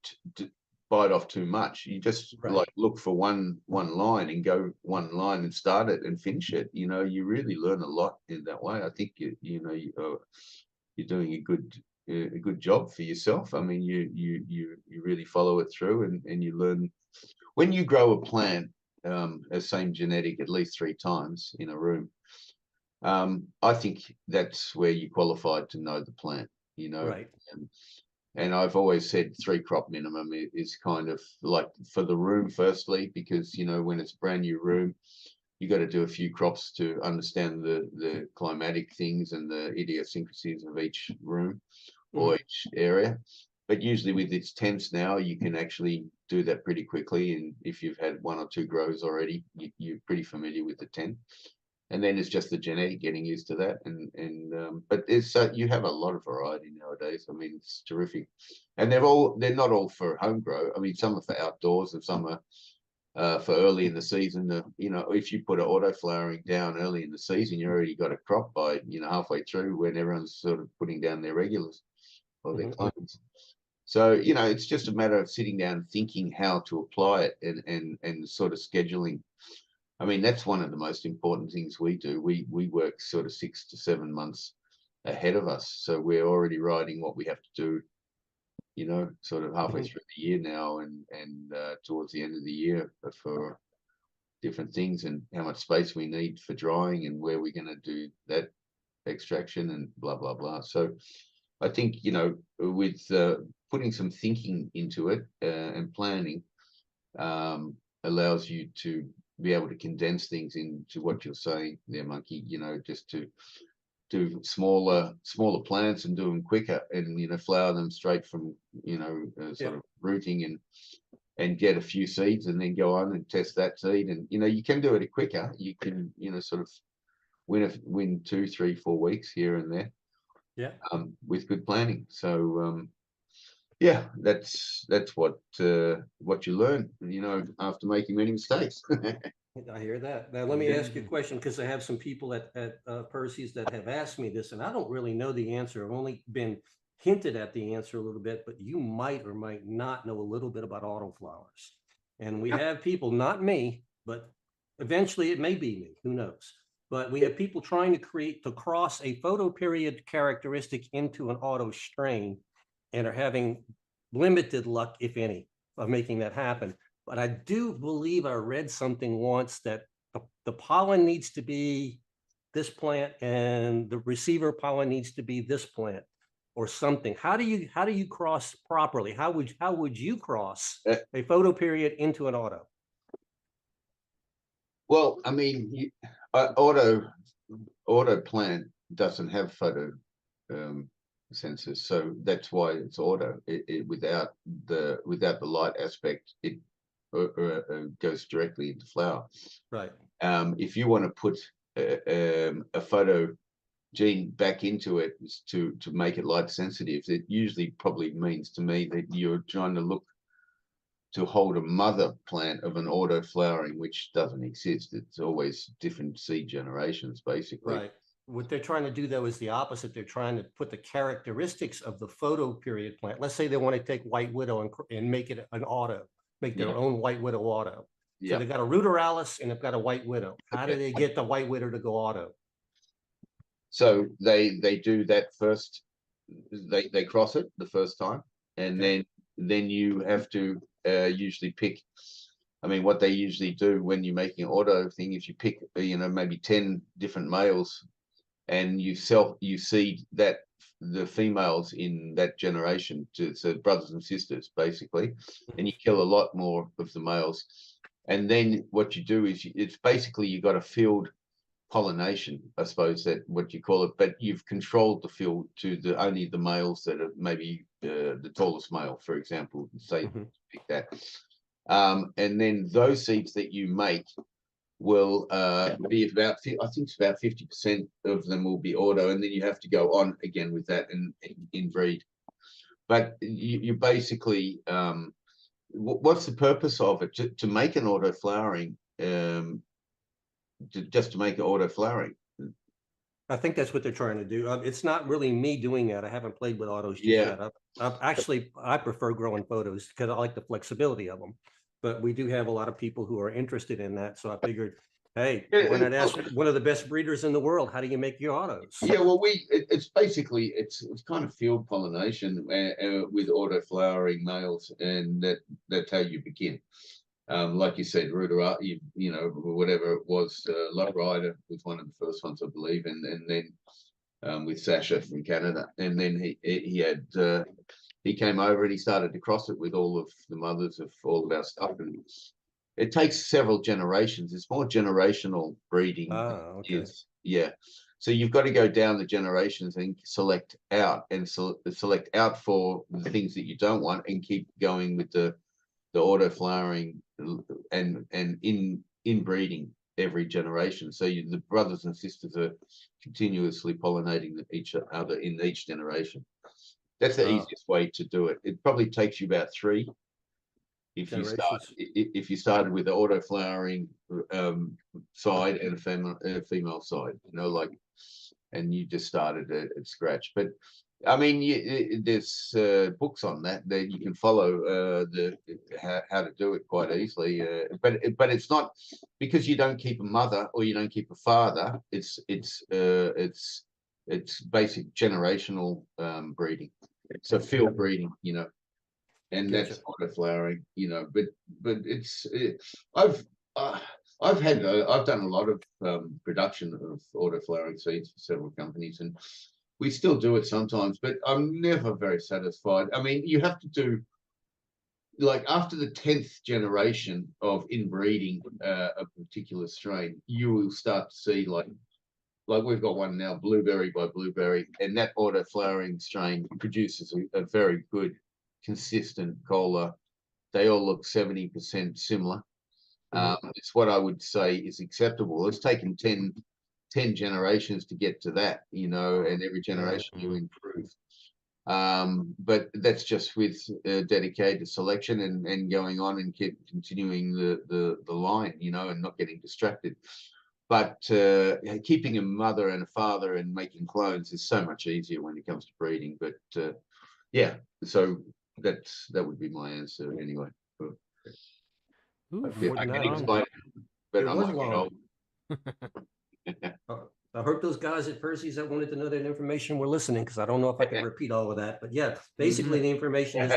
Speaker 4: bite off too much, you just like look for one line and go one line and start it and finish it. You know, you really learn a lot in that way. I think you're doing a good job for yourself. I mean, you really follow it through and you learn. When you grow a plant, as same genetic at least 3 times in a room, I think that's where you qualified to know the plant, you know. And I've always said 3 crop minimum is kind of like for the room, firstly, because, you know, when it's a brand new room, you got to do a few crops to understand the climatic things and the idiosyncrasies of each room or each area. But usually with its tents now, you can actually do that pretty quickly. And if you've had 1 or 2 grows already, you're pretty familiar with the tent. And then it's just the genetic getting used to that, but there's you have a lot of variety nowadays. I mean, it's terrific, and they're not all for home grow. I mean, some are for outdoors, and some are for early in the season. You know, if you put an auto flowering down early in the season, you already got a crop by halfway through when everyone's sort of putting down their regulars or their clones. So it's just a matter of sitting down and thinking how to apply it and sort of scheduling. I mean, that's one of the most important things we do. We work sort of 6 to 7 months ahead of us. So we're already writing what we have to do, sort of halfway through the year now and towards the end of the year for different things and how much space we need for drying and where we're going to do that extraction and blah, blah, blah. So I think, with putting some thinking into it and planning allows you to be able to condense things into what you're saying there, Monkey, just to do smaller plants and do them quicker and flower them straight from sort of rooting and get a few seeds and then go on and test that seed. And you can do it quicker. You can sort of win 2, 3, 4 weeks here and there with good planning. So yeah, that's what you learn after making many mistakes.
Speaker 2: I hear that. Now, let me ask you a question, because I have some people at Percy's that have asked me this, and I don't really know the answer. I've only been hinted at the answer a little bit, but you might or might not know a little bit about autoflowers. And we have people, not me, but eventually it may be me, who knows? But we have people trying to cross a photoperiod characteristic into an auto strain and are having limited luck, if any, of making that happen. But I do believe I read something once that the pollen needs to be this plant and the receiver pollen needs to be this plant or something. How do you cross properly? How would you cross a photoperiod into an auto?
Speaker 4: Well, I mean, auto plant doesn't have photo sensors, so that's why it's auto. Without the light aspect, it goes directly into flower.
Speaker 2: Right.
Speaker 4: If you want to put a photo gene back into it to make it light sensitive, it usually probably means to me that you're trying to look to hold a mother plant of an auto flowering, which doesn't exist. It's always different seed generations, basically.
Speaker 2: Right. What they're trying to do, though, is the opposite. They're trying to put the characteristics of the photoperiod plant. Let's say they want to take White Widow and make it an auto, make their own White Widow auto. So they've got a ruderalis and they've got a White Widow. How do they get the White Widow to go auto?
Speaker 4: So they do that first. They cross it the first time, and then you have to usually pick. I mean, what they usually do when you're making an auto thing is you pick, maybe 10 different males, and you seed that the females in that generation so brothers and sisters, basically, and you kill a lot more of the males. And then what you do is it's basically you got a field pollination, I suppose that what you call it, but you've controlled the field to only the males that are maybe the tallest male, for example, say pick that. And then those seeds that you make will be about, I think it's about 50% of them will be auto, and then you have to go on again with that and inbreed. But you basically, what's the purpose of it? To make an auto flowering, just to make an auto flowering?
Speaker 2: I think that's what they're trying to do. It's not really me doing that. I haven't played with autos just yet. I prefer growing photos because I like the flexibility of them. But we do have a lot of people who are interested in that. So I figured, hey, why not ask one of the best breeders in the world, how do you make your autos?
Speaker 4: Yeah, well, it's basically, it's kind of field pollination with auto flowering males, and that's how you begin. Like you said, Rudera, whatever it was, Love Rider was one of the first ones, I believe, and then with Sasha from Canada, and then he came over and he started to cross it with all of the mothers of all of our stuff, and it takes several generations. It's more generational breeding. So you've got to go down the generations and select out for the things that you don't want, and keep going with the auto flowering and inbreeding every generation. So the brothers and sisters are continuously pollinating each other in each generation. That's the easiest way to do it. It probably takes you about 3 if you started with the autoflowering side and a female side, you know, like, and you just started at scratch. But I mean, there's books on that you can follow how to do it quite easily. But it's not because you don't keep a mother or you don't keep a father. It's basic generational breeding. So field breeding, you know, and that's autoflowering, you know. But I've done a lot of production of autoflowering seeds for several companies, and we still do it sometimes, but I'm never very satisfied. I mean, you have to do, like, after the 10th generation of inbreeding a particular strain, you will start to see like we've got one now, blueberry by blueberry, and that autoflowering strain produces a very good, consistent cola. They all look 70% similar. It's what I would say is acceptable. It's taken 10 generations to get to that, you know, and every generation you improve. But that's just with dedicated selection and going on and keep continuing the line, you know, and not getting distracted. But keeping a mother and a father and making clones is so much easier when it comes to breeding. But yeah, so that would be my answer anyway. I can explain, but I'm not old.
Speaker 2: I heard those guys at Percy's that wanted to know that information were listening, because I don't know if I can repeat all of that. But yeah, basically the information is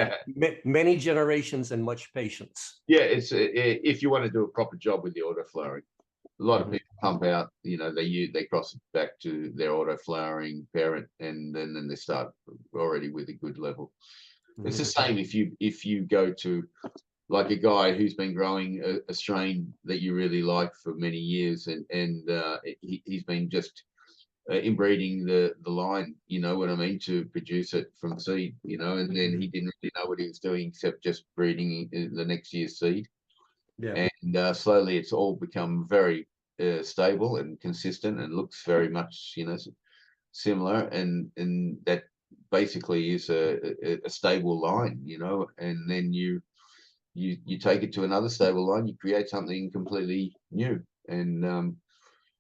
Speaker 2: many generations and much patience.
Speaker 4: Yeah, it's if you want to do a proper job with the autoflowering. A lot of people pump out, you know, they cross it back to their autoflowering parent, and then they start already with a good level. It's the same if you go to like a guy who's been growing a strain that you really like for many years, and he's been just inbreeding the line, you know what I mean, to produce it from seed, you know, and then he didn't really know what he was doing except just breeding the next year's seed. Yeah. And slowly it's all become very stable and consistent and looks very much, you know, similar, and that basically is a stable line, you know, and then you take it to another stable line, you create something completely new. And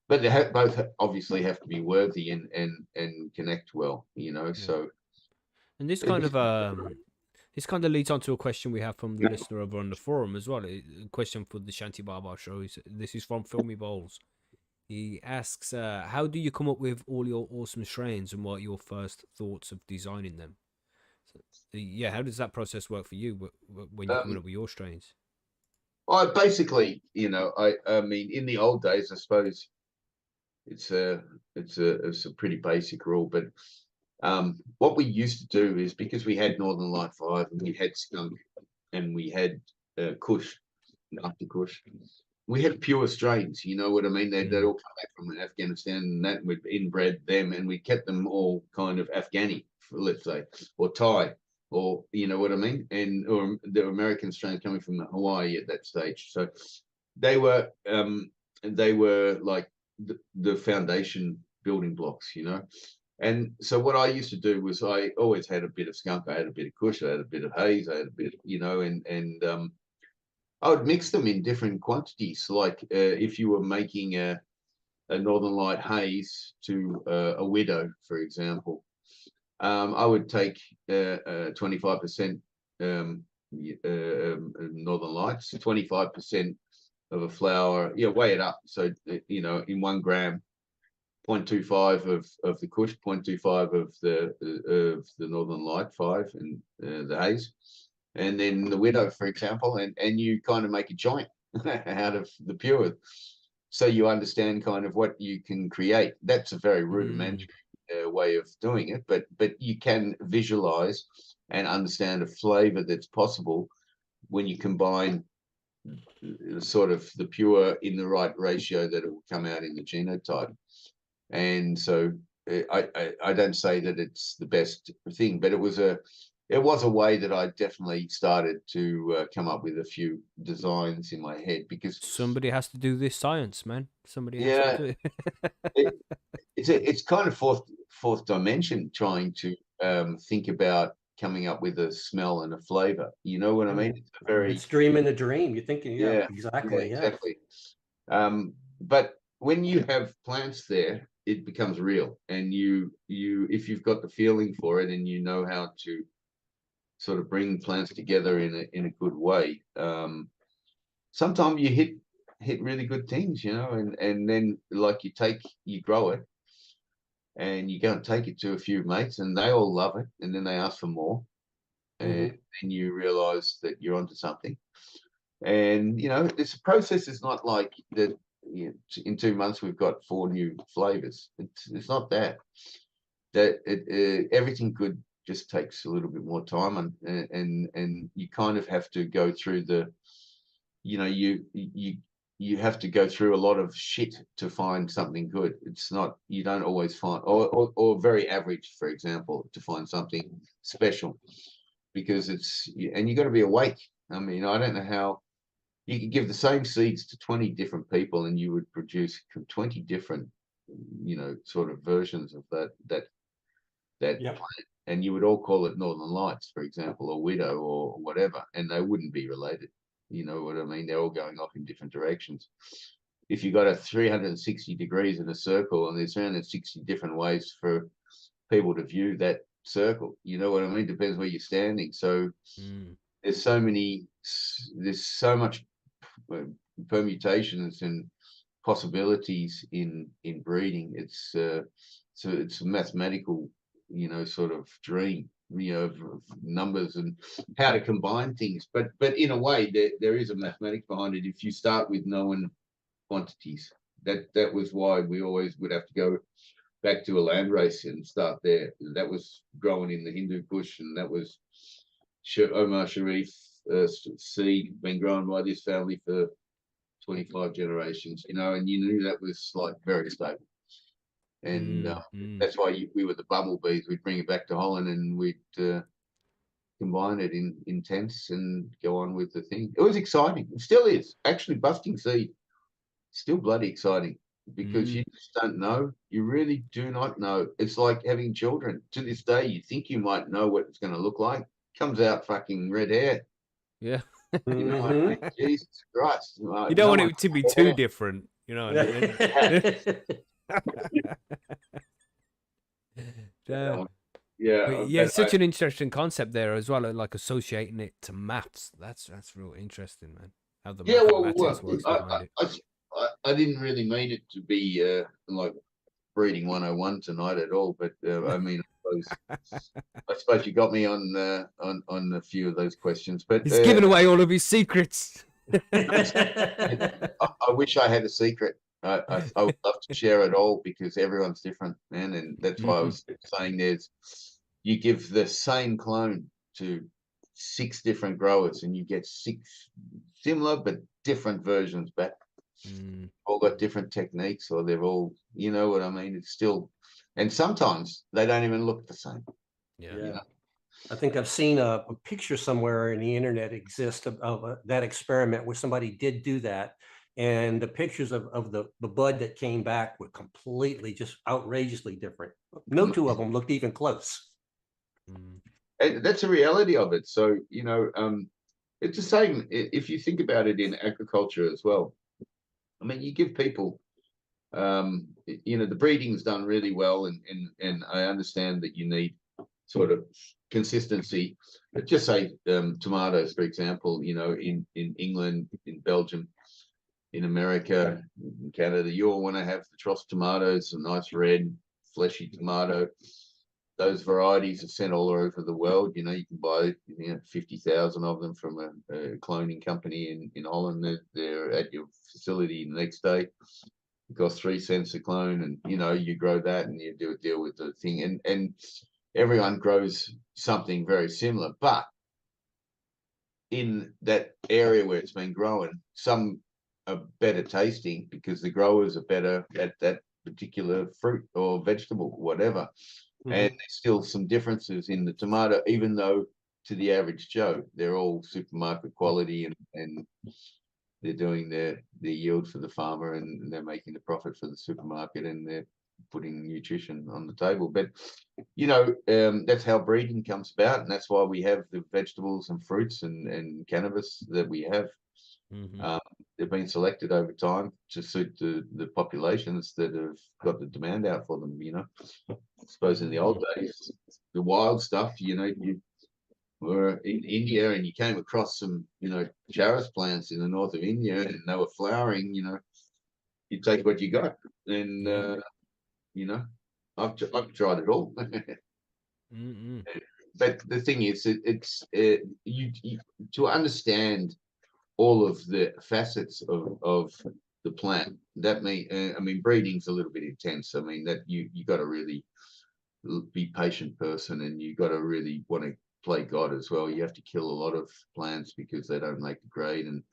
Speaker 4: but they both obviously have to be worthy and connect well, you know. So
Speaker 1: and this kind of leads on to a question we have from the listener over on the forum as well. A question for the Shanti Baba show. This is from Filmy Bowls. He asks, how do you come up with all your awesome strains, and what are your first thoughts of designing them? So, yeah, how does that process work for you when you're coming up with your strains?
Speaker 4: I basically, you know, I mean, in the old days, I suppose it's a pretty basic rule, but what we used to do is, because we had Northern Light 5 and we had Skunk and we had Kush, after Kush, we had pure strains, you know what I mean? They'd all come back from Afghanistan, and that we'd inbred them, and we kept them all kind of Afghani, let's say, or Thai, or you know what I mean? And or the American strains coming from Hawaii at that stage. So they were like the foundation building blocks, you know. And so what I used to do was, I always had a bit of Skunk, I had a bit of Kush, I had a bit of Haze, I had a bit, you know, and I would mix them in different quantities. Like if you were making a Northern Light Haze to a Widow, for example, I would take 25% Northern Lights, 25% of a flower, weigh it up. So, you know, in 1 gram, 0.25 of the Kush, 0.25 of the Northern Light 5 and the Haze, and then the Widow, for example, and you kind of make a joint out of the pure, so you understand kind of what you can create. That's a very rudimentary way of doing it, but you can visualize and understand a flavor that's possible when you combine sort of the pure in the right ratio that it will come out in the genotype. And so I don't say that it's the best thing, but it was it was a way that I definitely started to come up with a few designs in my head, because
Speaker 1: somebody has to do this science, man. Somebody has
Speaker 4: yeah,
Speaker 1: to do
Speaker 4: it, it's kind of fourth dimension, trying to think about coming up with a smell and a flavor. You know what I mean? It's a very
Speaker 2: It's dreaming a dream. You're thinking, yeah,
Speaker 4: yeah,
Speaker 2: exactly. Yeah.
Speaker 4: exactly. But when you have plants there, it becomes real, and you if you've got the feeling for it and you know how to sort of bring plants together in a good way, sometimes you hit really good things, you know, and then like you grow it and you go and take it to a few mates and they all love it, and then they ask for more, and then you realize that you're onto something. And you know, this process is not like that. In 2 months we've got 4 new flavors. It's not that. Everything good just takes a little bit more time, and you kind of have to go through the, you know, you have to go through a lot of shit to find something good. It's not, you don't always find, or very average, for example, to find something special, because and you got to be awake. I mean, I don't know how you could give the same seeds to 20 different people and you would produce 20 different, you know, sort of versions of that
Speaker 2: Yep.
Speaker 4: plant, and you would all call it Northern Lights, for example, or Widow or whatever, and they wouldn't be related. You know what I mean? They're all going off in different directions. If you got a 360 degrees in a circle, and there's 360 different ways for people to view that circle, you know what I mean? Depends where you're standing. So there's so much permutations and possibilities in breeding. It's a mathematical, you know, sort of dream, you know, of numbers and how to combine things. But in a way, there is a mathematics behind it. If you start with known quantities, that was why we always would have to go back to a land race and start there. That was growing in the Hindu Kush, and that was Omar Sharif seed, been grown by this family for 25 generations, you know, and you knew that was like very stable. And that's why we were the bumblebees. We'd bring it back to Holland and we'd combine it in tents and go on with the thing. It was exciting. It still is. Actually, busting seed, still bloody exciting, because you just don't know. You really do not know. It's like having children. To this day, you think you might know what it's going to look like. Comes out fucking red hair.
Speaker 1: Yeah.
Speaker 4: You know, I mean, Jesus Christ.
Speaker 1: You don't want it to be too different, you know.
Speaker 4: Yeah,
Speaker 1: it's such an interesting concept there as well, like associating it to maths. That's real interesting, man. How the mathematics works behind it.
Speaker 4: I didn't really mean it to be like breeding 101 tonight at all, but I mean, I suppose you got me on a few of those questions. But
Speaker 1: he's giving away all of his secrets.
Speaker 4: I wish I had a secret. I would love to share it all, because everyone's different, man, and that's why I was saying you give the same clone to 6 different growers and you get 6 similar but different versions back. All got different techniques, or they've all, you know what I mean? It's still, and sometimes they don't even look the same.
Speaker 2: Yeah. You know? I think I've seen a picture somewhere in the internet exists of that experiment where somebody did do that. And the pictures of the bud that came back were completely, just outrageously different. No 2 of them looked even close.
Speaker 4: And that's the reality of it. So, you know, it's the same if you think about it in agriculture as well. I mean, you give people, you know, the breeding's done really well, and I understand that you need sort of consistency. But just say tomatoes, for example, you know, in England, in Belgium, in America, in Canada, you all want to have the Tross tomatoes, a nice red, fleshy tomato. Those varieties are sent all over the world. You know, you can buy 50,000 of them from a cloning company in Holland. They're at your facility the next day. It costs 3 cents a clone, and you know, you grow that and you do a deal with the thing. And everyone grows something very similar, but in that area where it's been growing, some are better tasting because the growers are better at that particular fruit or vegetable, whatever. and there's still some differences in the tomato, even though to the average Joe, they're all supermarket quality, and they're doing their yield for the farmer, and they're making the profit for the supermarket, and they're putting nutrition on the table. But that's how breeding comes about, and that's why we have the vegetables and fruits and cannabis that we have. They've been selected over time to suit the populations that have got the demand out for them. I suppose in the old days, the wild stuff, you were in India and you came across some, charas plants in the north of India, and they were flowering. You take what you got, and I've tried it all. But the thing is, it's you to understand all of the facets of the plant. That breeding's a little bit intense. I mean, that you got to really be patient person, and you got to really want to play God as well. You have to kill a lot of plants because they don't make the grade, and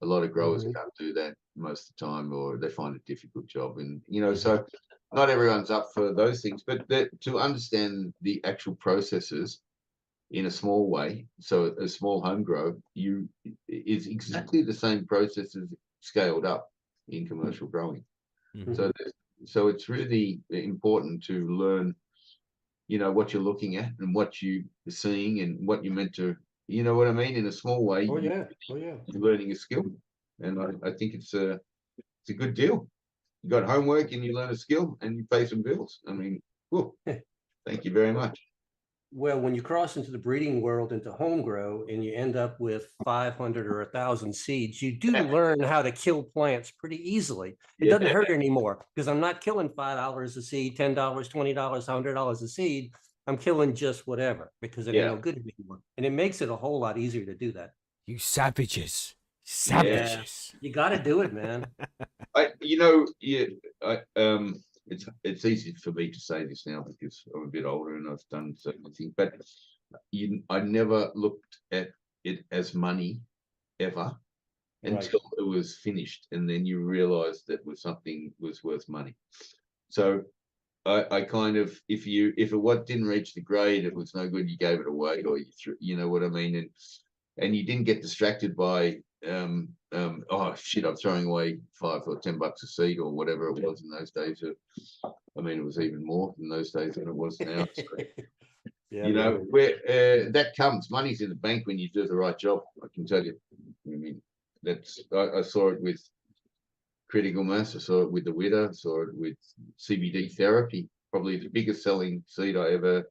Speaker 4: a lot of growers can't do that most of the time, or they find a difficult job. And so not everyone's up for those things, but to understand the actual processes in a small way, so a small home grow is exactly the same processes scaled up in commercial growing. So it's really important to learn what you're looking at and what you're seeing and what you're meant to, what I mean, in a small way. You're learning a skill, and I think it's a good deal. You got homework and you learn a skill and you pay some bills. I mean, whew, thank you very much.
Speaker 2: Well, when you cross into the breeding world, into home grow, and you end up with 500 or 1,000 seeds, you do learn how to kill plants pretty easily. It doesn't hurt anymore, because I'm not killing $5 a seed, $10, $20, $100 a seed. I'm killing just whatever, because it ain't no good anymore. And it makes it a whole lot easier to do that.
Speaker 1: You savages.
Speaker 2: Yeah, you got to do it, man.
Speaker 4: It's easy for me to say this now because I'm a bit older and I've done certain things, but I never looked at it as money ever until it was finished, and then you realize that something was worth money. So I kind of, if it didn't reach the grade, it was no good, you gave it away, or you threw, you know what I mean, and you didn't get distracted by oh shit, I'm throwing away $5 or $10 a seed or whatever it was in those days. I mean, it was even more in those days than it was now. So, where that comes, money's in the bank when you do the right job. I can tell you. I mean, I saw it with critical mass. I saw it with the widow. I saw it with CBD therapy. Probably the biggest selling seed I ever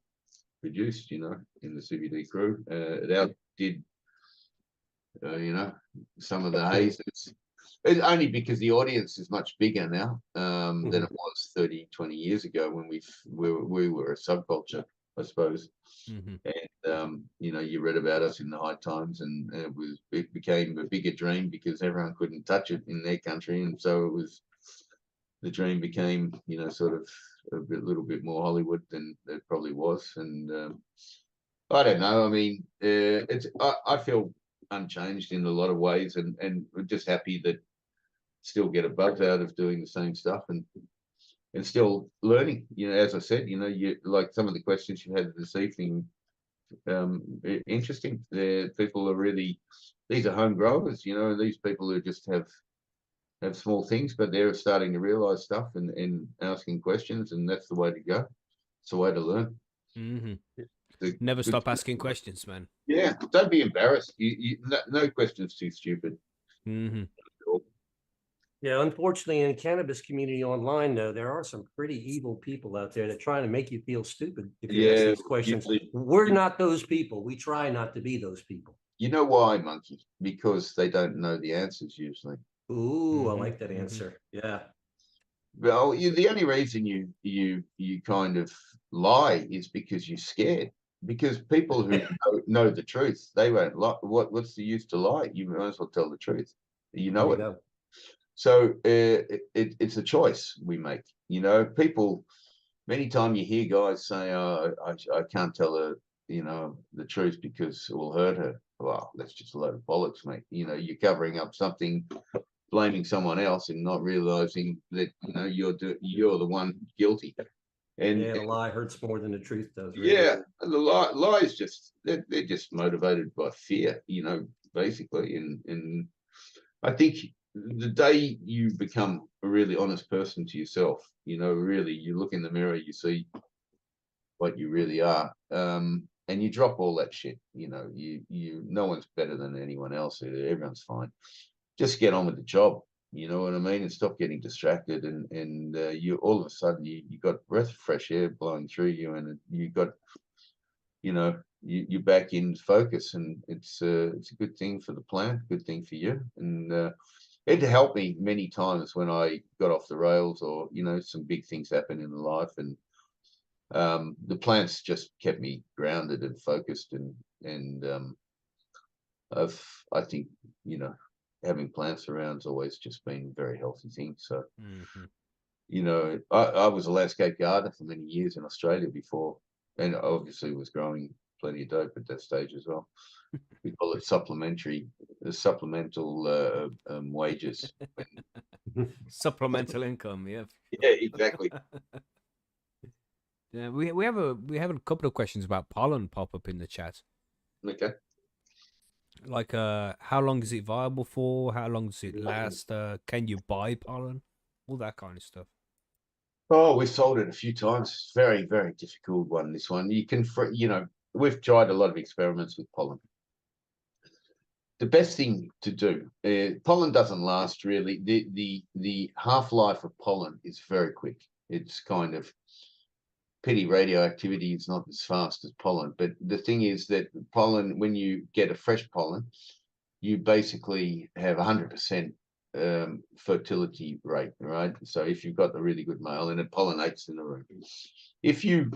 Speaker 4: produced. In the CBD crew, it outdid. Some of the hazes. It's only because the audience is much bigger now than it was 30, 20 years ago when we were a subculture, I suppose. And you read about us in the high times, and it became a bigger dream because everyone couldn't touch it in their country, and so the dream became sort of a little bit more Hollywood than it probably was. And I don't know. I mean, I feel unchanged in a lot of ways, and we're just happy that still get a buzz out of doing the same stuff and still learning. As I said, you like some of the questions you had this evening, interesting. People are really, these are home growers, these people who just have small things, but they're starting to realize stuff and asking questions, and that's the way to go. It's the way to learn.
Speaker 1: Never stop asking questions, man.
Speaker 4: Yeah, don't be embarrassed. No question's too stupid.
Speaker 2: Yeah, unfortunately, in the cannabis community online, though, there are some pretty evil people out there that try to make you feel stupid if you ask these questions. We're not those people. We try not to be those people.
Speaker 4: You know why, Monkey? Because they don't know the answers usually.
Speaker 2: Ooh, I like that answer. Yeah.
Speaker 4: Well, the only reason you kind of lie is because you're scared. Because people who know the truth, they won't lie. What's the use to lie? You might as well tell the truth. You know it. Go. So it's a choice we make. People, many times you hear guys say, oh, I can't tell her, the truth because it will hurt her. Well, that's just a load of bollocks, mate. You're covering up something, blaming someone else and not realizing that, you're the one guilty. And,
Speaker 2: the lie hurts more than the truth does. Really.
Speaker 4: Yeah, and the lies they're just motivated by fear, basically. And I think the day you become a really honest person to yourself, really you look in the mirror, you see what you really are, and you drop all that shit. No one's better than anyone else. Everyone's fine. Just get on with the job. You know what I mean? And stop getting distracted. And you all of a sudden you got a breath of fresh air blowing through you, and you got, you're back in focus, and it's a good thing for the plant, good thing for you. And it helped me many times when I got off the rails, or some big things happen in life, and the plants just kept me grounded and focused, and I think having plants around has always just been a very healthy thing. So I was a landscape gardener for many years in Australia before, and obviously was growing plenty of dope at that stage as well. We call it supplemental wages.
Speaker 1: Supplemental income, yeah.
Speaker 4: Yeah, exactly.
Speaker 1: Yeah, we have a couple of questions about pollen pop up in the chat.
Speaker 4: Okay.
Speaker 1: Like, how long is it viable for? How long does it last? Can you buy pollen? All that kind of stuff.
Speaker 4: Oh, we've sold it a few times. Very, very difficult one. This one, you can, we've tried a lot of experiments with pollen. The best thing to do, pollen doesn't last really. The half-life of pollen is very quick. It's kind of pity radioactivity is not as fast as pollen. But the thing is that pollen, when you get a fresh pollen, you basically have 100% fertility rate, right? So if you've got the really good male and it pollinates in the room, if you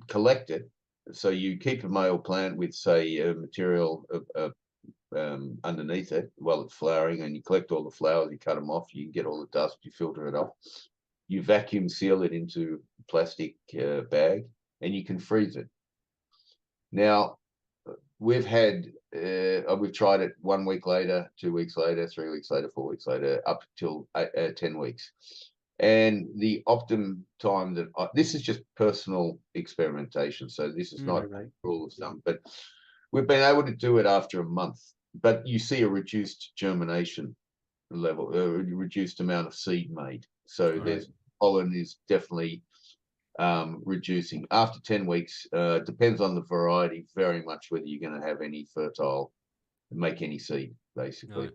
Speaker 4: collect it, so you keep a male plant with, say, a material underneath it while it's flowering, and you collect all the flowers, you cut them off, you get all the dust, you filter it off, you vacuum seal it into a plastic bag, and you can freeze it. Now, we've tried it 1 week later, 2 weeks later, 3 weeks later, 4 weeks later, up till 10 weeks. And the optimum time this is just personal experimentation, so this is not a rule of thumb, but we've been able to do it after a month. But you see a reduced germination level, a reduced amount of seed made. So there's pollen is definitely reducing after 10 weeks. Depends on the variety very much whether you're going to have any make any seed, basically.
Speaker 1: Right.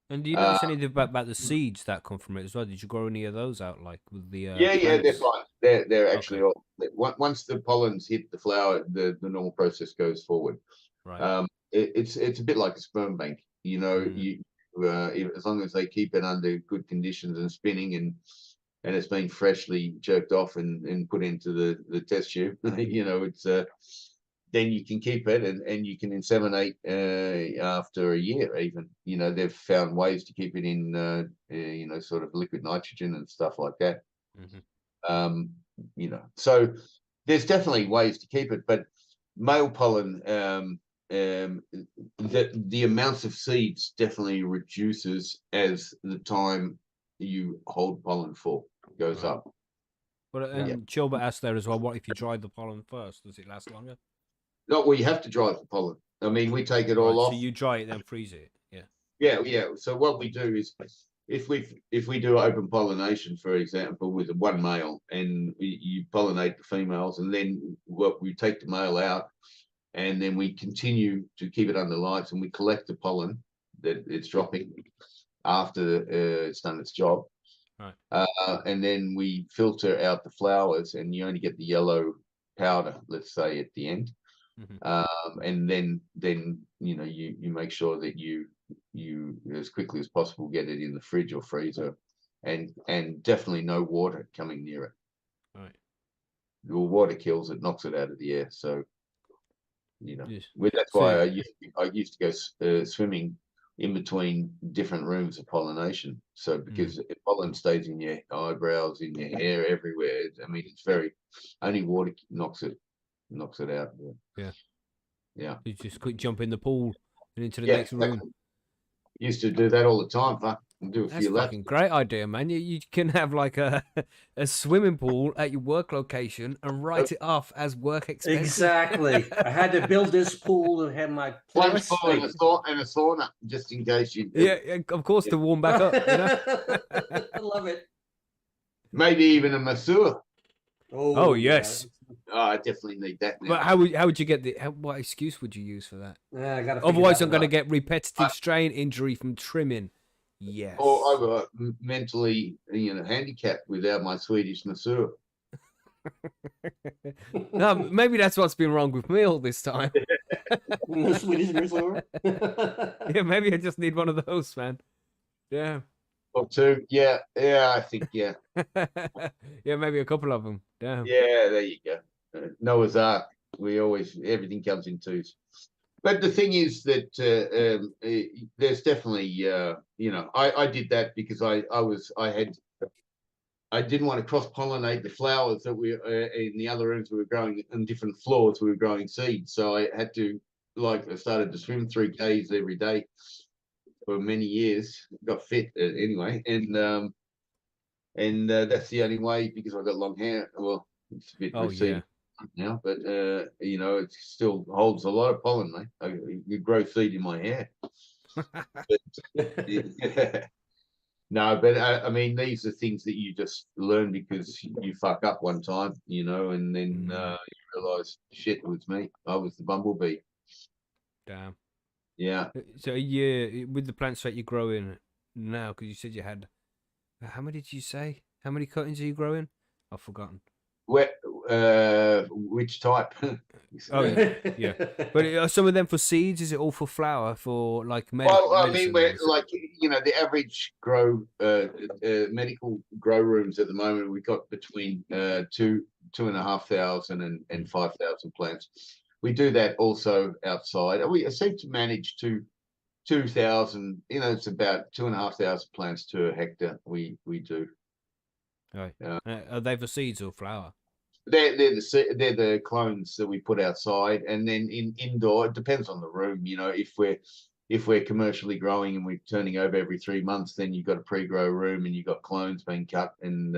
Speaker 1: And do you notice anything about the seeds that come from it as well? Did you grow any of those out, like with the
Speaker 4: yeah, they're fine. They're actually
Speaker 1: okay.
Speaker 4: Once the pollens hit the flower, the normal process goes forward.
Speaker 1: Right.
Speaker 4: It's a bit like a sperm bank, as long as they keep it under good conditions and spinning, and it's been freshly jerked off and put into the test tube, it's then you can keep it, and you can inseminate after a year even. They've found ways to keep it in sort of liquid nitrogen and stuff like that. So there's definitely ways to keep it, but male pollen, the amounts of seeds definitely reduces as the time you hold pollen for goes up.
Speaker 1: But Chilbert asked there as well, what if you dried the pollen first? Does it last longer?
Speaker 4: No, well, you have to dry the pollen. I mean, we take it all off.
Speaker 1: So you dry it, then freeze it.
Speaker 4: Yeah. So what we do is, if we do open pollination, for example, with one male, and you pollinate the females, and then we take the male out, and then we continue to keep it under lights, and we collect the pollen that it's dropping after it's done its job.
Speaker 1: Right.
Speaker 4: And then we filter out the flowers, and you only get the yellow powder, let's say, at the end. And then you make sure that you as quickly as possible get it in the fridge or freezer, and definitely no water coming near it.
Speaker 1: Right.
Speaker 4: The water kills it, knocks it out of the air. So
Speaker 1: Yes.
Speaker 4: that's why I used to go swimming in between different rooms of pollination. So because if pollen stays in your eyebrows, in your hair, everywhere, I mean, it's only water knocks it out. Yeah.
Speaker 1: You just quick jump in the pool and into the next room.
Speaker 4: Used to do that all the time. Do a
Speaker 1: That's
Speaker 4: few
Speaker 1: a
Speaker 4: laps.
Speaker 1: fucking great idea, man. You can have like a swimming pool at your work location and write it off as work expenses.
Speaker 2: Exactly. I had to build this pool and have my
Speaker 4: Plunge
Speaker 2: plants.
Speaker 4: pool and a sauna, just in case you.
Speaker 1: Yeah, of course, to warm back up. You know.
Speaker 2: I love it.
Speaker 4: Maybe even a masseur.
Speaker 1: Oh yes.
Speaker 4: Oh, I definitely need that now.
Speaker 1: But how would you get what excuse would you use for that?
Speaker 2: Yeah, I gotta.
Speaker 1: Otherwise, I'm going to get repetitive strain injury from trimming. Yes.
Speaker 4: Or I got mentally, handicapped without my Swedish masseur.
Speaker 1: No, maybe that's what's been wrong with me all this time.
Speaker 2: No Swedish masseur.
Speaker 1: Yeah, maybe I just need one of those, man. Yeah.
Speaker 4: Or two. Yeah, I think, yeah.
Speaker 1: Yeah, maybe a couple of them. Damn.
Speaker 4: Yeah, there you go. Noah's Ark. Everything comes in twos. But the thing is that there's definitely, I did that because I didn't want to cross-pollinate the flowers that we in the other rooms we were growing on different floors. We were growing seeds, so I had to I started to swim 3Ks every day for many years. Got fit anyway, and that's the only way because I got long hair. Well, it's a bit receding now, but it still holds a lot of pollen, mate. You grow seed in my hair. No, but I mean, these are things that you just learn because you fuck up one time, and then you realize, shit, it was me. I was the bumblebee.
Speaker 1: Damn.
Speaker 4: Yeah.
Speaker 1: So with the plants that you're growing now, because you said you had, how many did you say? How many cuttings are you growing? I've forgotten.
Speaker 4: Which type?
Speaker 1: Oh yeah. But are some of them for seeds? Is it all for flower for like
Speaker 4: Well, I mean, we're like the average medical grow rooms at the moment. We've got between 2,500 and 5,000 plants. We do that also outside. We seem to manage to 2,000. It's about 2,500 plants to a hectare. We do.
Speaker 1: Right. Are they for seeds or flower?
Speaker 4: They're the clones that we put outside, and then indoor it depends on the room. If we're commercially growing and we're turning over every 3 months, then you've got a pre-grow room and you've got clones being cut, and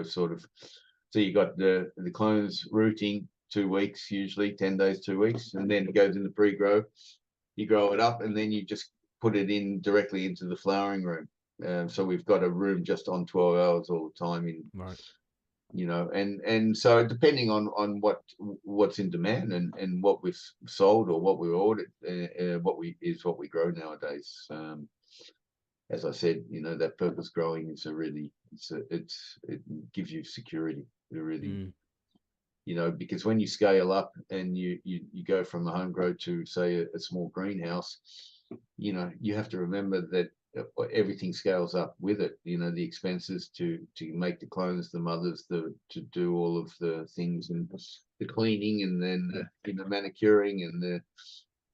Speaker 4: sort of. So you got the clones rooting 2 weeks, usually 10 days, 2 weeks, and then it goes into pre-grow. You grow it up, and then you just put it in directly into the flowering room. So we've got a room just on 12 hours all the time
Speaker 1: right.
Speaker 4: And so depending on what's in demand and what we've sold or what we ordered, what we grow nowadays. As I said, that purpose growing is it gives you security. It really, because when you scale up and you go from a home grow to say a small greenhouse, you have to remember that everything scales up with it. The expenses to make the clones, the mothers, to do all of the things and the cleaning, and then manicuring, and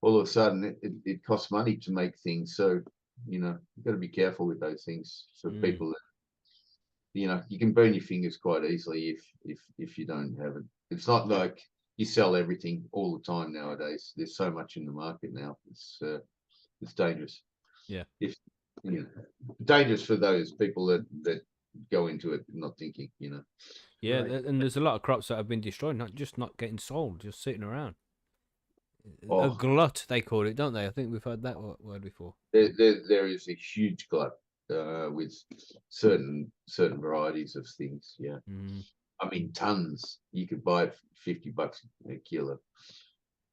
Speaker 4: all of a sudden it costs money to make things. So you've got to be careful with those things for people that you can burn your fingers quite easily if you don't have it. It's not like you sell everything all the time nowadays. There's so much in the market now. It's dangerous.
Speaker 1: Yeah.
Speaker 4: Dangerous for those people that go into it not thinking.
Speaker 1: Yeah,
Speaker 2: Right.
Speaker 1: and there's a lot of crops that have been destroyed, not getting sold, just sitting around.
Speaker 4: Oh.
Speaker 1: A glut, they call it, don't they? I think we've heard that word before.
Speaker 4: There is a huge glut with certain varieties of things. Yeah. I mean, tons. You could buy it for $50 a kilo.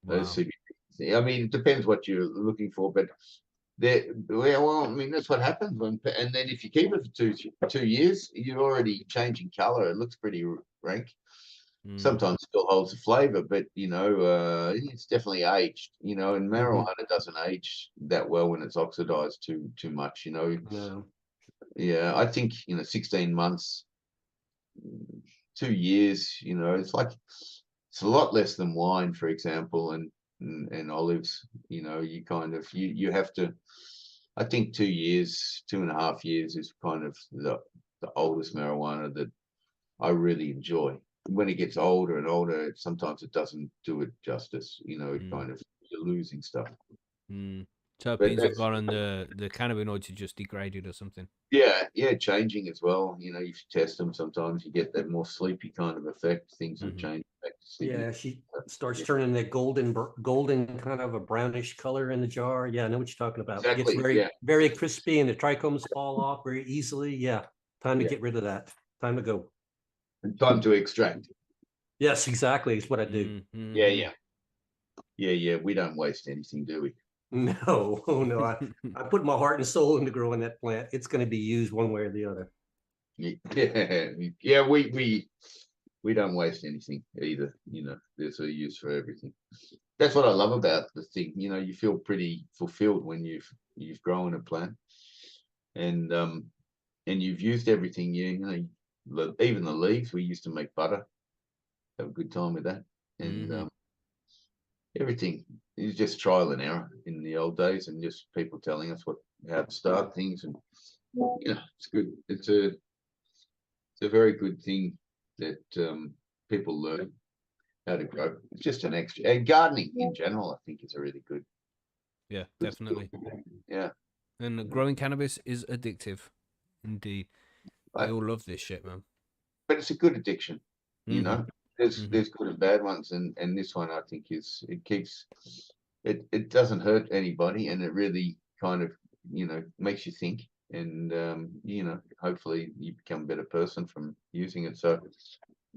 Speaker 1: Wow.
Speaker 4: I mean, it depends what you're looking for, but I mean, that's what happens and then if you keep it for 2 years, you're already changing color. It looks pretty rank. Sometimes it still holds the flavor, but it's definitely aged. And marijuana doesn't age that well when it's oxidized too much.
Speaker 2: No.
Speaker 4: Yeah, I think 16 months, 2 years. It's a lot less than wine, for example, and olives. You kind of you have to. I think 2 years, 2.5 years is kind of the oldest marijuana that I really enjoy. When it gets older and older, sometimes it doesn't do it justice. It kind of, you're losing stuff.
Speaker 1: terpenes have gone and the cannabinoids are just degraded or something.
Speaker 4: Yeah, changing as well. You know, if you test them, sometimes you get that more sleepy kind of effect. Things have changed back to sleepy.
Speaker 2: Yeah, she starts turning that golden kind of a brownish color in the jar. Yeah, I know what you're talking about.
Speaker 4: Exactly.
Speaker 2: It gets very crispy, and the trichomes fall off very easily. Yeah, time to get rid of that. Time to go.
Speaker 4: And time to extract.
Speaker 2: Yes, exactly. It's what I do.
Speaker 4: Yeah. We don't waste anything, do we?
Speaker 2: No, oh no. I put my heart and soul into growing that plant. It's going to be used one way or the other.
Speaker 4: Yeah. We don't waste anything either. You know, there's a use for everything. That's what I love about the thing. You know, you feel pretty fulfilled when you've grown a plant, and you've used everything. You know, even the leaves. We used to make butter. Have a good time with that, and everything is just trial and error in the old days, and just people telling us how to start things, and you know, it's good. It's a very good thing that people learn how to grow. It's just an extra, and gardening in general, I think, is a really good.
Speaker 1: Yeah, definitely.
Speaker 4: Yeah,
Speaker 1: and growing cannabis is addictive, indeed. I all love this shit, man.
Speaker 4: But it's a good addiction, you know. There's good and bad ones, and this one, I think, it doesn't hurt anybody, and it really kind of, you know, makes you think, and you know, hopefully you become a better person from using it. So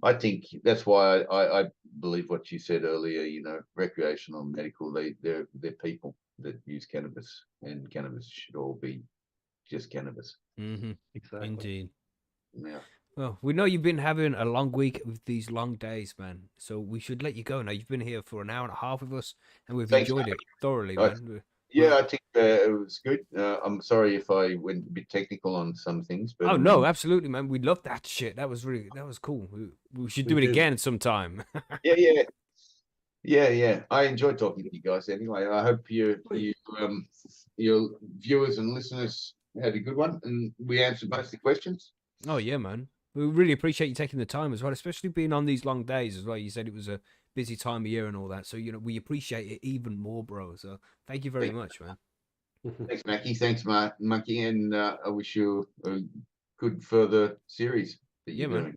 Speaker 4: I think that's why I believe what you said earlier. You know, recreational and medical, they're people that use cannabis, and cannabis should all be just cannabis.
Speaker 2: Exactly.
Speaker 1: Indeed.
Speaker 4: Yeah.
Speaker 1: Well, we know you've been having a long week with these long days, man. So we should let you go now. You've been here for an hour and a half with us, and we've enjoyed it thoroughly, man.
Speaker 4: Yeah, I think it was good. I'm sorry if I went a bit technical on some things, but
Speaker 1: no, absolutely, man. We loved that shit. That was cool. We should do it again sometime.
Speaker 4: Yeah. I enjoyed talking to you guys anyway. I hope your viewers and listeners had a good one, and we answered most of the questions.
Speaker 1: Oh yeah, man. We really appreciate you taking the time as well, especially being on these long days as well. You said it was a busy time of year and all that, so you know we appreciate it even more, bro. So thank you very much, man.
Speaker 4: Thanks, Mackie. Thanks, Monkey, and I wish you a good further series that you're doing.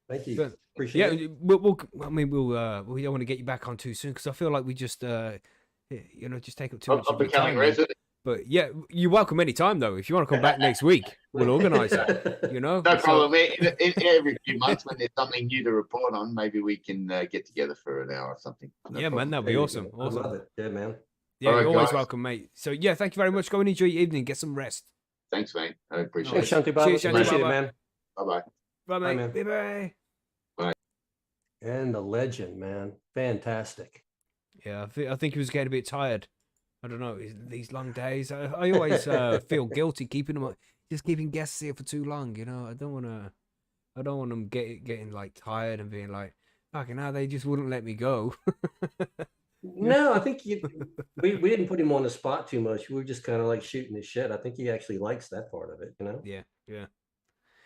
Speaker 2: Thank you. Appreciate it.
Speaker 1: we don't want to get you back on too soon because I feel like we just just take up too much of your time.
Speaker 4: Resident.
Speaker 1: But yeah, you're welcome anytime though. If you want to come back next week, we'll organise it. You know,
Speaker 4: no problem. In every few months, when there's something new to report on, maybe we can get together for an hour or something.
Speaker 1: No problem. Man, that'd be awesome. Awesome.
Speaker 2: I love it. Yeah, man.
Speaker 1: Yeah, you're always welcome, mate. So yeah, thank you very much. Go and enjoy your evening. Get some rest.
Speaker 4: Thanks, mate. I appreciate it.
Speaker 2: Shanti Baba.
Speaker 1: Cheers, Shanti Baba.
Speaker 2: Man.
Speaker 4: Bye-bye.
Speaker 1: Bye, mate. Bye-bye.
Speaker 4: Bye.
Speaker 2: And the legend, man. Fantastic.
Speaker 1: Yeah, I think he was getting a bit tired. I don't know, these long days. I always feel guilty keeping guests here for too long. You know, I don't want them getting like tired and being like, fucking hell, they just wouldn't let me go.
Speaker 2: No, I think we didn't put him on the spot too much. We were just kind of like shooting his shit. I think he actually likes that part of it, you know?
Speaker 1: Yeah.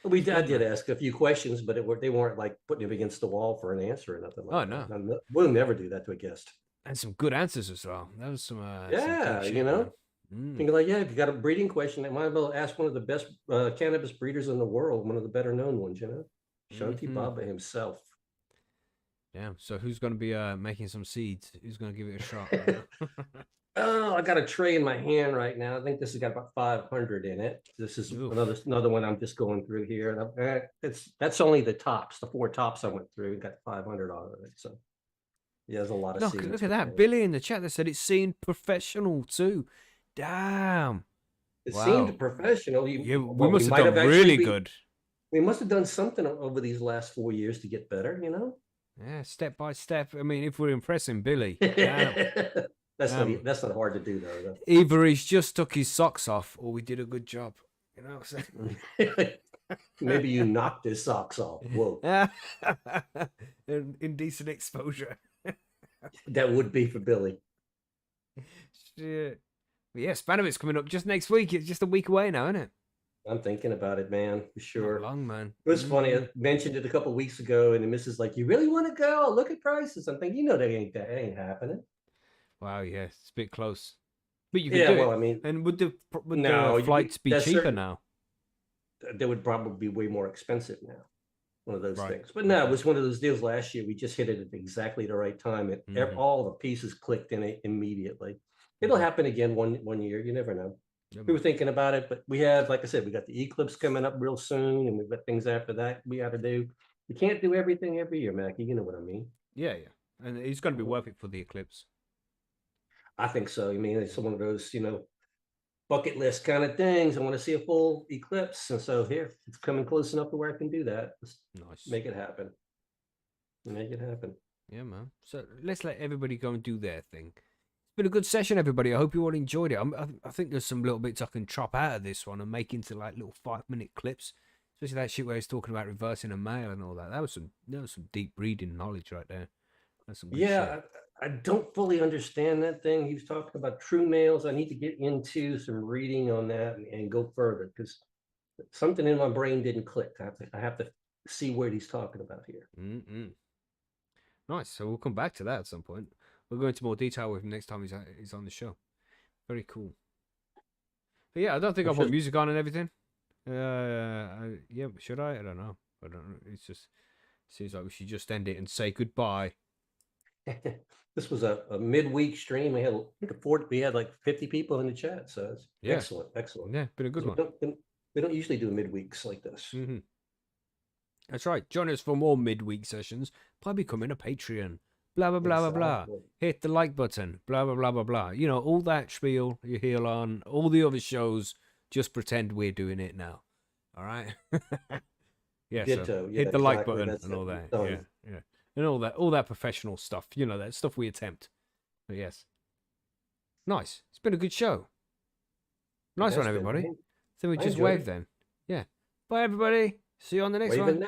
Speaker 2: I did ask a few questions, but they weren't like putting him against the wall for an answer or nothing like that. No. We'll never do that to a guest.
Speaker 1: And some good answers as well. That was some
Speaker 2: shit, you know. Thinking like, if you got a breeding question, I might as well ask one of the best cannabis breeders in the world, one of the better known ones, you know, Shanti Baba himself.
Speaker 1: Damn. So who's going to be making some seeds? Who's going to give it a shot?
Speaker 2: Oh, I got a tray in my hand right now. I think this has got about 500 in it. This is another one I'm just going through here. And that's only the tops, the 4 tops I went through. Got 500 out of it. So yeah, there's a lot of seeds.
Speaker 1: Look at that. Billy in the chat that said it seemed professional too. Damn.
Speaker 2: It seemed professional.
Speaker 1: We must have done really good.
Speaker 2: We must have done something over these last 4 years to get better, you know?
Speaker 1: Yeah, step by step. I mean, if we're impressing Billy.
Speaker 2: That's not hard to do though.
Speaker 1: Either he's just took his socks off or we did a good job. You know what I'm saying?
Speaker 2: Maybe you knocked his socks off. Whoa.
Speaker 1: Indecent exposure.
Speaker 2: That would be for Billy.
Speaker 1: Shit. But yeah, Spanovit's coming up just next week. It's just a week away now, isn't it?
Speaker 2: I'm thinking about it, man, for sure.
Speaker 1: Not long, man.
Speaker 2: It was funny. I mentioned it a couple of weeks ago, and the missus like, "You really want to go? Look at prices." I'm thinking, that ain't happening.
Speaker 1: Wow, yeah, it's a bit close. But you could
Speaker 2: Yeah,
Speaker 1: do
Speaker 2: well,
Speaker 1: it.
Speaker 2: I mean,
Speaker 1: And would the
Speaker 2: no,
Speaker 1: flights be
Speaker 2: that's
Speaker 1: cheaper
Speaker 2: certain-
Speaker 1: now?
Speaker 2: They would probably be way more expensive now. One of those
Speaker 1: Right.
Speaker 2: things. But no,
Speaker 1: Okay.
Speaker 2: it was one of those deals last year. We just hit it at exactly the right time. And
Speaker 1: Mhm.
Speaker 2: all the pieces clicked in it immediately. It'll
Speaker 1: Mhm.
Speaker 2: happen again one year. You never know.
Speaker 1: Yeah,
Speaker 2: We were
Speaker 1: man.
Speaker 2: thinking about it, but we have, like I said, we got the eclipse coming up real soon, and we've got things after that we got to do. We can't do everything every year, Mackie. You know what I mean?
Speaker 1: Yeah. And it's going to be worth it for the eclipse.
Speaker 2: I think so. I mean, it's one of those, bucket list kind of things. I want to see a full eclipse. And so here, it's coming close enough to where I can do that. Let's
Speaker 1: Nice.
Speaker 2: make it happen. Make it happen.
Speaker 1: Yeah, man. So let's let everybody go and do their thing. It's been a good session, everybody. I hope you all enjoyed it. I think there's some little bits I can chop out of this one and make into like little 5-minute clips. Especially that shit where he's talking about reversing a male and all that. That was some deep reading knowledge right there. That's some good
Speaker 2: Yeah,
Speaker 1: shit.
Speaker 2: I don't fully understand that thing. He was talking about true males. I need to get into some reading on that and go further because something in my brain didn't click. I have to see what he's talking about here.
Speaker 1: Nice. So we'll come back to that at some point. We'll go into more detail with him next time he's on the show. Very cool. But yeah, I don't think I'll put music on and everything. Yeah, should I? I don't know. I don't know. It's just seems like we should just end it and say goodbye.
Speaker 2: This was a midweek stream. We had like 50 people in the chat, so it's excellent.
Speaker 1: Yeah, been a good one.
Speaker 2: We don't usually do midweeks like this.
Speaker 1: That's right. Join us for more midweek sessions by becoming a Patreon. Blah blah blah blah blah. Hit the like button. Blah blah blah blah blah. You know all that spiel you hear on all the other shows. Just pretend we're doing it now. All right. Yeah. So hit the like button and all that. Yeah. And all that professional stuff. You know, that stuff we attempt. But yes. Nice. It's been a good show. Nice one, everybody. So we just wave then. Yeah. Bye, everybody. See you on the next one.
Speaker 2: Now.